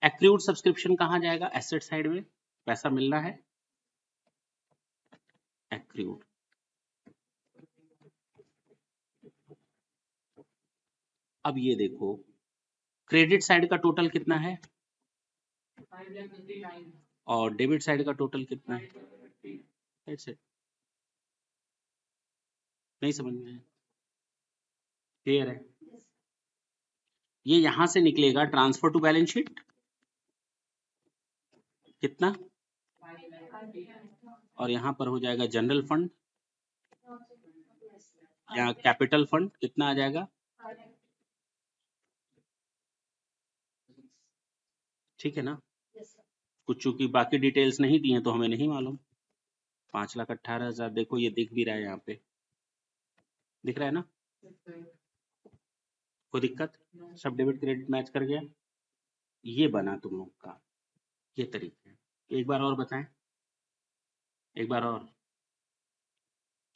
एक्रूड सब्सक्रिप्शन कहाँ जाएगा? एसेट साइड में पैसा मिलना है, एक्रूड। अब ये देखो, क्रेडिट साइड का टोटल कितना है और डेबिट साइड का टोटल कितना है? That's it। नहीं समझ में आया? क्लियर है? ये यहां से निकलेगा ट्रांसफर टू बैलेंस शीट कितना, और यहाँ पर हो जाएगा जनरल फंड या कैपिटल फंड, कितना आ जाएगा? ठीक है ना? कुछ चूंकि बाकी डिटेल्स नहीं दी हैं तो हमें नहीं मालूम। 5,18,000 देखो, ये दिख भी रहा है, यहाँ पे दिख रहा है ना? कोई दिक्कत? सब डेबिट क्रेडिट मैच कर गया। ये बना तुम लोग का, ये तरीका है। एक बार और बताएं, एक बार और,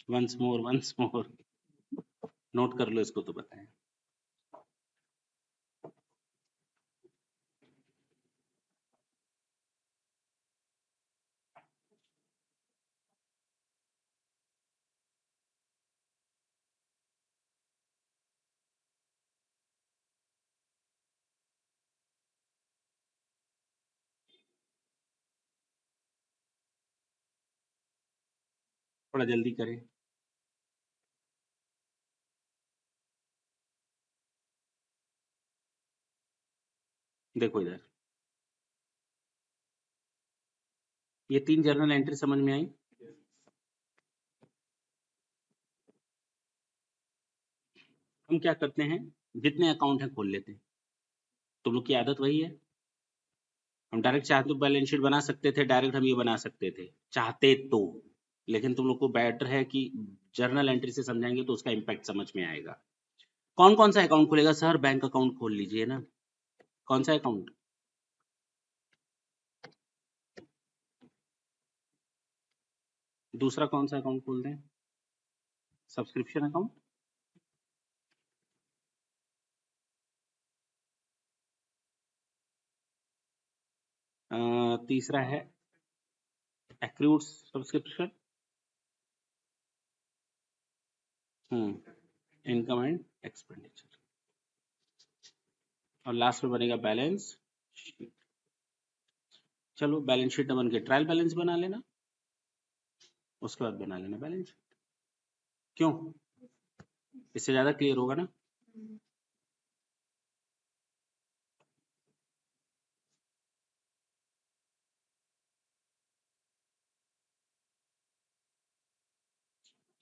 once more, once more. Note कर लो इसको तो बताएं। थोड़ा जल्दी करें। देखो इधर, ये 3 जर्नल एंट्री समझ में आई? हम क्या करते हैं, जितने अकाउंट है खोल लेते हैं। तुम लोग की आदत वही है। हम डायरेक्ट चाहते तो बैलेंस शीट बना सकते थे, डायरेक्ट हम ये बना सकते थे चाहते तो, लेकिन तुम लोग को बेटर है कि जर्नल एंट्री से समझाएंगे तो उसका इम्पैक्ट समझ में आएगा। कौन कौन सा अकाउंट खुलेगा सर? बैंक अकाउंट खोल लीजिए ना। कौन सा अकाउंट? दूसरा कौन सा अकाउंट खोल दें? Subscription account. तीसरा है accrued subscription, income and expenditure, और लास्ट में बनेगा बैलेंस शीट। चलो बैलेंस शीट बन के ट्रायल बैलेंस बना लेना, उसके बाद बना लेना बैलेंस शीट। क्यों? इससे ज्यादा क्लियर होगा ना?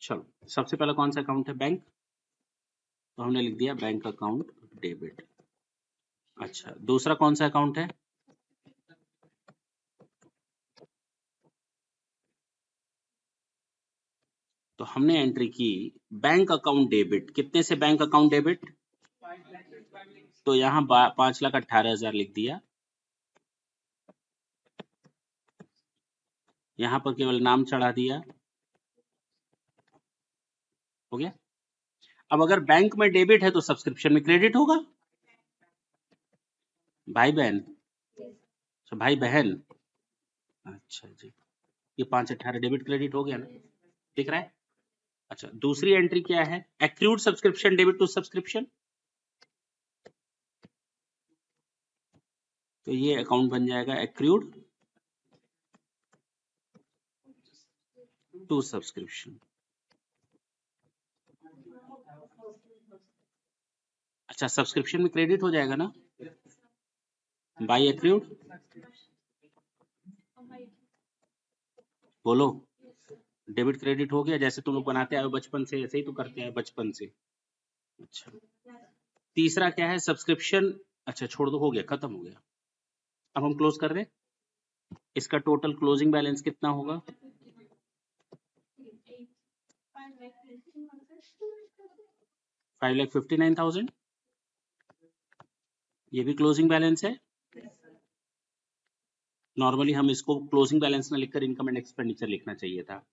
चलो सबसे पहला कौन सा अकाउंट है? बैंक। तो हमने लिख दिया बैंक अकाउंट डेबिट। अच्छा, दूसरा कौन सा अकाउंट है? तो हमने एंट्री की बैंक अकाउंट डेबिट। कितने से बैंक अकाउंट डेबिट? तो यहाँ 5,18,000 लिख दिया। यहाँ पर केवल नाम चढ़ा दिया, हो गया। अब अगर बैंक में डेबिट है तो सब्सक्रिप्शन में क्रेडिट होगा। भाई बहन, अच्छा भाई बहन, अच्छा जी, ये 5,18 डेबिट क्रेडिट हो गया ना, दिख रहा है? अच्छा, दूसरी एंट्री क्या है? Accrued subscription debit to subscription. तो ये अकाउंट बन जाएगा एक्रूड टू सब्सक्रिप्शन। अच्छा, सब्सक्रिप्शन में क्रेडिट हो जाएगा ना बाय एक्रूड? बोलो, डेबिट क्रेडिट हो गया। जैसे तुम लोग बनाते आए हो बचपन से, ऐसे ही तो करते हैं बचपन से। अच्छा, तीसरा क्या है? सब्सक्रिप्शन। अच्छा छोड़ दो, हो गया, खत्म हो गया। अब हम क्लोज कर दें। इसका टोटल क्लोजिंग बैलेंस कितना होगा? 5,59,000। ये भी क्लोजिंग बैलेंस है। नॉर्मली हम इसको क्लोजिंग बैलेंस ना लिखकर इनकम एंड एक्सपेंडिचर लिखना चाहिए था,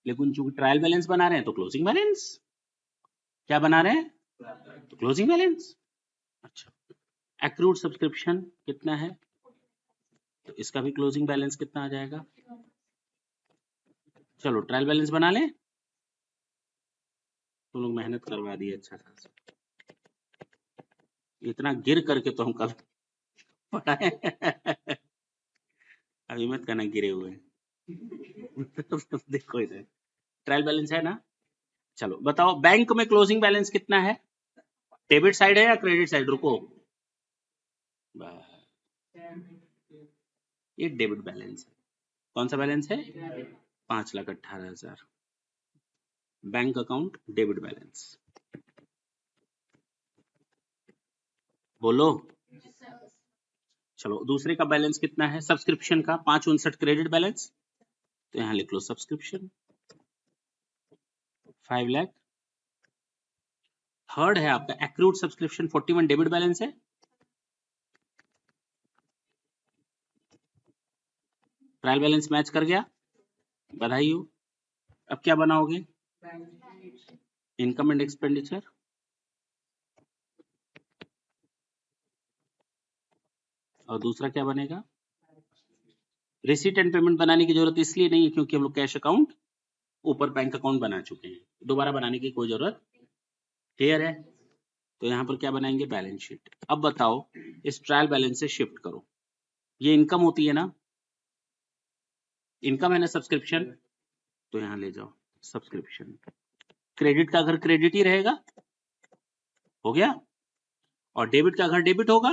लेकिन चूंकि ट्रायल बैलेंस बना रहे हैं तो क्लोजिंग बैलेंस। क्या बना रहे हैं? तो क्लोजिंग बैलेंस। अच्छा, एक्रूड सब्सक्रिप्शन कितना है? तो इसका भी क्लोजिंग बैलेंस कितना आ जाएगा? चलो ट्रायल बैलेंस बना लें। तुम लोग मेहनत करवा दिए अच्छा खासा, इतना गिर करके तो हम कल पढ़ाए। अभी मत कहना गिरे हुए। देखो इधर ट्रायल बैलेंस है ना। चलो बताओ, बैंक में क्लोजिंग बैलेंस कितना है? डेबिट साइड है या क्रेडिट साइड? रुको, ये डेबिट बैलेंस है। कौन सा बैलेंस है? 5,18,000 बैंक अकाउंट डेबिट बैलेंस। बोलो। चलो दूसरे का बैलेंस कितना है? सब्सक्रिप्शन का 5,59 क्रेडिट बैलेंस, तो यहाँ लिख लो सब्सक्रिप्शन 5 लाख। थर्ड है आपका एक्रूड सब्सक्रिप्शन 41 डेबिट बैलेंस है। ट्रायल बैलेंस मैच कर गया, बधाई हो। अब क्या बनाओगे? Income and expenditure. और दूसरा क्या बनेगा? रिसीट एंड पेमेंट बनाने की जरूरत इसलिए नहीं है क्योंकि हम लोग कैश अकाउंट ऊपर बैंक अकाउंट बना चुके हैं, दोबारा बनाने की कोई जरूरत। क्लियर है? तो यहाँ पर क्या बनाएंगे? Balance sheet. अब बताओ, इस ट्रायल बैलेंस से शिफ्ट करो। ये इनकम होती है ना, इनकम है ना सब्सक्रिप्शन, तो यहाँ ले जाओ सब्सक्रिप्शन। क्रेडिट का घर क्रेडिट ही रहेगा, हो गया। और डेबिट का अगर डेबिट होगा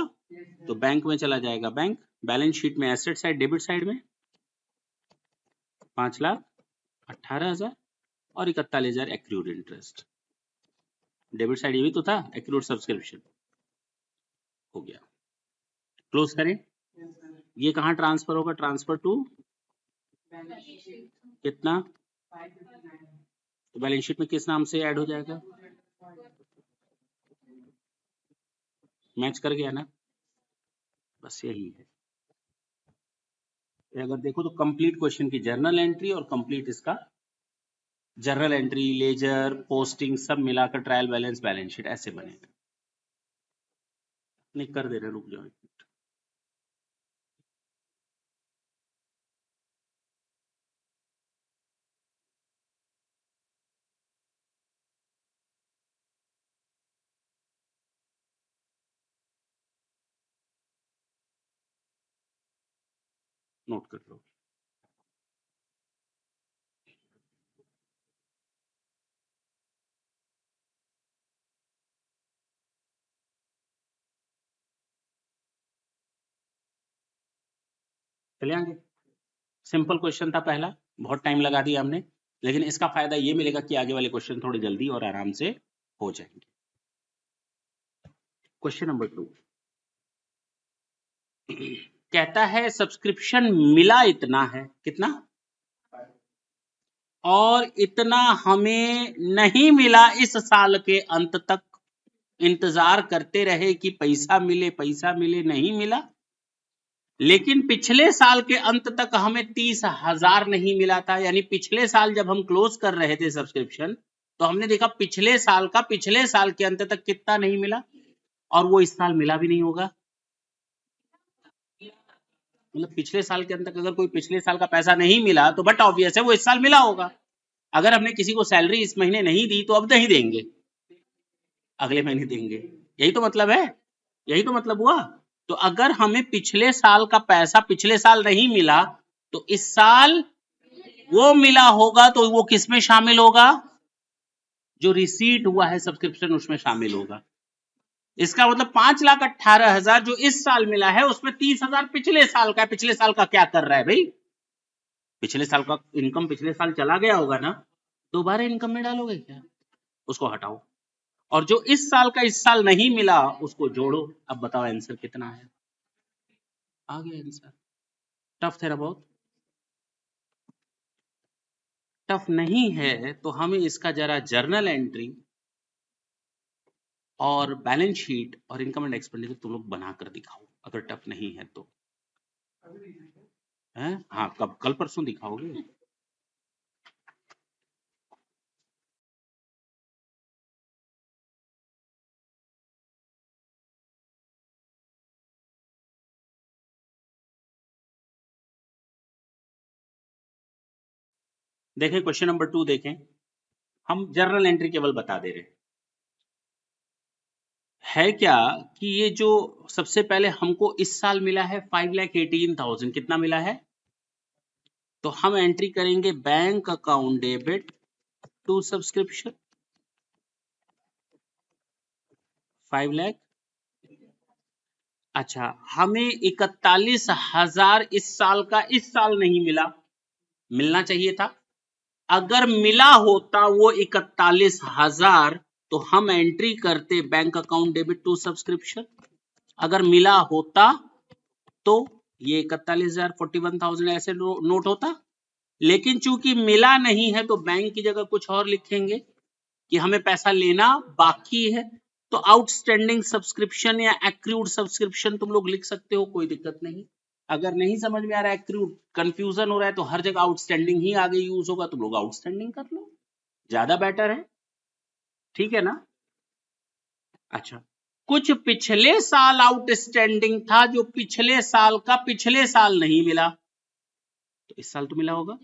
तो बैंक में चला जाएगा बैंक, बैलेंस शीट में एसेट साइड डेबिट साइड में 5,18,000 और 41,000 एक्रूड इंटरेस्ट। डेबिट साइड ये भी तो था, एक्रूड सब्सक्रिप्शन हो गया। क्लोज करें। ये कहाँ ट्रांसफर होगा? ट्रांसफर टू कितना? तो बैलेंस शीट में किस नाम से ऐड हो जाएगा? मैच कर गया ना? बस यही है। अगर देखो तो कंप्लीट क्वेश्चन की जर्नल एंट्री और कंप्लीट इसका जर्नल एंट्री, लेजर, पोस्टिंग सब मिलाकर ट्रायल बैलेंस, बैलेंस शीट ऐसे बनेगा। नहीं कर दे रहे, रुक जाओ। नोट कर लो। चले आगे। सिंपल क्वेश्चन था पहला, बहुत टाइम लगा दिया हमने, लेकिन इसका फायदा ये मिलेगा कि आगे वाले क्वेश्चन थोड़े जल्दी और आराम से हो जाएंगे। क्वेश्चन नंबर 2 कहता है सब्सक्रिप्शन मिला इतना है, कितना? और इतना हमें नहीं मिला, इस साल के अंत तक इंतजार करते रहे कि पैसा मिले, पैसा मिले, नहीं मिला। लेकिन पिछले साल के अंत तक हमें 30,000 नहीं मिला था। यानी पिछले साल जब हम क्लोज कर रहे थे सब्सक्रिप्शन, तो हमने देखा पिछले साल के अंत तक कितना नहीं मिला, और वो इस साल मिला भी नहीं होगा। मतलब पिछले साल के अंत तक अगर कोई पिछले साल का पैसा नहीं मिला तो बट ऑब्वियस है वो इस साल मिला होगा। अगर हमने किसी को सैलरी इस महीने नहीं दी तो अब नहीं देंगे, अगले महीने देंगे। यही तो मतलब है, यही तो मतलब हुआ। तो अगर हमें पिछले साल का पैसा पिछले साल नहीं मिला तो इस साल वो मिला होगा, तो वो किस में शामिल होगा? जो रिसीट हुआ है सब्सक्रिप्शन उसमें शामिल होगा। इसका मतलब 5,18,000 जो इस साल मिला है उसमें 30,000 पिछले साल का है। पिछले साल का क्या कर रहा है भाई? पिछले साल का इनकम पिछले साल चला गया होगा ना, दोबारा इनकम में डालोगे क्या? उसको हटाओ, और जो इस साल का इस साल नहीं मिला उसको जोड़ो। अब बताओ आंसर कितना है? आ गया आंसर। टफ थे ना बहुत? टफ नहीं है तो हमें इसका जरा जर्नल एंट्री और बैलेंस शीट और इनकम एंड एक्सपेंडिचर तुम लोग बना कर दिखाओ, अगर टफ नहीं है तो। हैं? हाँ, कब? कल परसों दिखाओगे? देखें क्वेश्चन नंबर 2 देखें। हम जर्नल एंट्री केवल बता दे रहे है क्या कि ये जो सबसे पहले हमको इस साल मिला है 5,18,000, कितना मिला है? तो हम एंट्री करेंगे bank account debit to subscription 5 lakh. अच्छा, हमें 41,000 इस साल का इस साल नहीं मिला, मिलना चाहिए था। अगर मिला होता वो 41,000 तो हम एंट्री करते bank account debit to subscription. अगर मिला होता तो ये 41,000 41,000 ऐसे नोट होता। लेकिन चूंकि मिला नहीं है तो बैंक की जगह कुछ और लिखेंगे कि हमें पैसा लेना बाकी है। तो आउटस्टैंडिंग सब्सक्रिप्शन या एक्रूड सब्सक्रिप्शन तुम लोग लिख सकते हो, कोई दिक्कत नहीं। अगर नहीं समझ में आ रहा है, एक्रूड कंफ्यूजन हो रहा है, तो हर जगह आउटस्टैंडिंग ही आगे यूज होगा, तुम लोग आउटस्टैंडिंग कर लो, ज्यादा बेटर है। ठीक है ना? अच्छा, कुछ पिछले साल आउटस्टैंडिंग था जो पिछले साल का पिछले साल नहीं मिला, तो इस साल तो मिला होगा।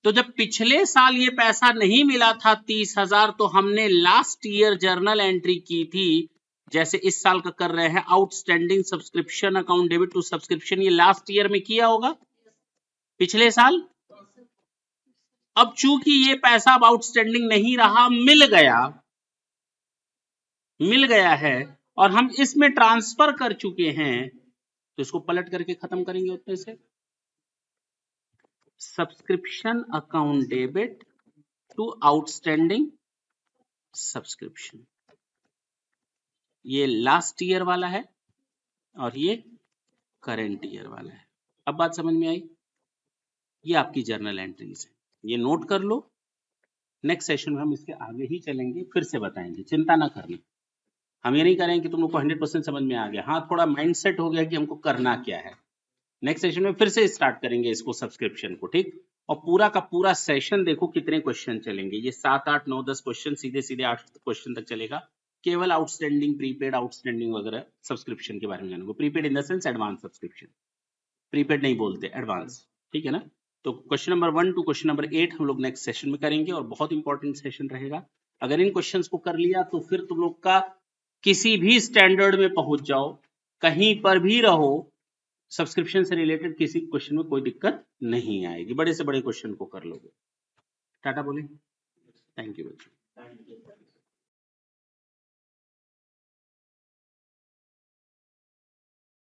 तो जब पिछले साल ये पैसा नहीं मिला था 30,000, तो हमने लास्ट ईयर जर्नल एंट्री की थी, जैसे इस साल का कर रहे हैं outstanding subscription account debit to subscription, ये लास्ट ईयर में किया होगा, पिछले साल। अब चूंकि ये पैसा अब आउटस्टैंडिंग नहीं रहा, मिल गया है, और हम इसमें ट्रांसफर कर चुके हैं, तो इसको पलट करके खत्म करेंगे उतने से। Subscription account debit to outstanding subscription, ये लास्ट ईयर वाला है और ये करंट ईयर वाला है। अब बात समझ में आई? ये आपकी जर्नल एंट्रीज है, ये नोट कर लो। नेक्स्ट सेशन में हम इसके आगे ही चलेंगे, फिर से बताएंगे, चिंता ना करना। हम ये नहीं करेंगे कि तुम लोग को 100% समझ में आ गया, हाँ थोड़ा माइंड सेट हो गया कि हमको करना क्या है। नेक्स्ट सेशन में फिर से स्टार्ट करेंगे इसको, सब्सक्रिप्शन को, ठीक। और पूरा का पूरा सेशन देखो कितने क्वेश्चन चलेंगे, ये 7, 8, 9, 10 क्वेश्चन, सीधे सीधे 8 क्वेश्चन तक चलेगा, केवल आउटस्टैंडिंग, प्रीपेड, आउटस्टैंडिंग वगैरह सब्सक्रिप्शन के बारे में जानेंगे। Prepaid in the sense advance subscription, prepaid नहीं बोलते, एडवांस, ठीक है ना। तो question number 1 to question number 8 हम लोग नेक्स्ट सेशन में करेंगे और बहुत इंपॉर्टेंट सेशन रहेगा। अगर इन क्वेश्चंस को कर लिया तो फिर तुम लोग का किसी भी स्टैंडर्ड में पहुंच जाओ, कहीं पर भी रहो, सब्सक्रिप्शन से रिलेटेड किसी क्वेश्चन में कोई दिक्कत नहीं आएगी, बड़े से बड़े क्वेश्चन को कर लोगे। टाटा बोले, थैंक यू बच्चों।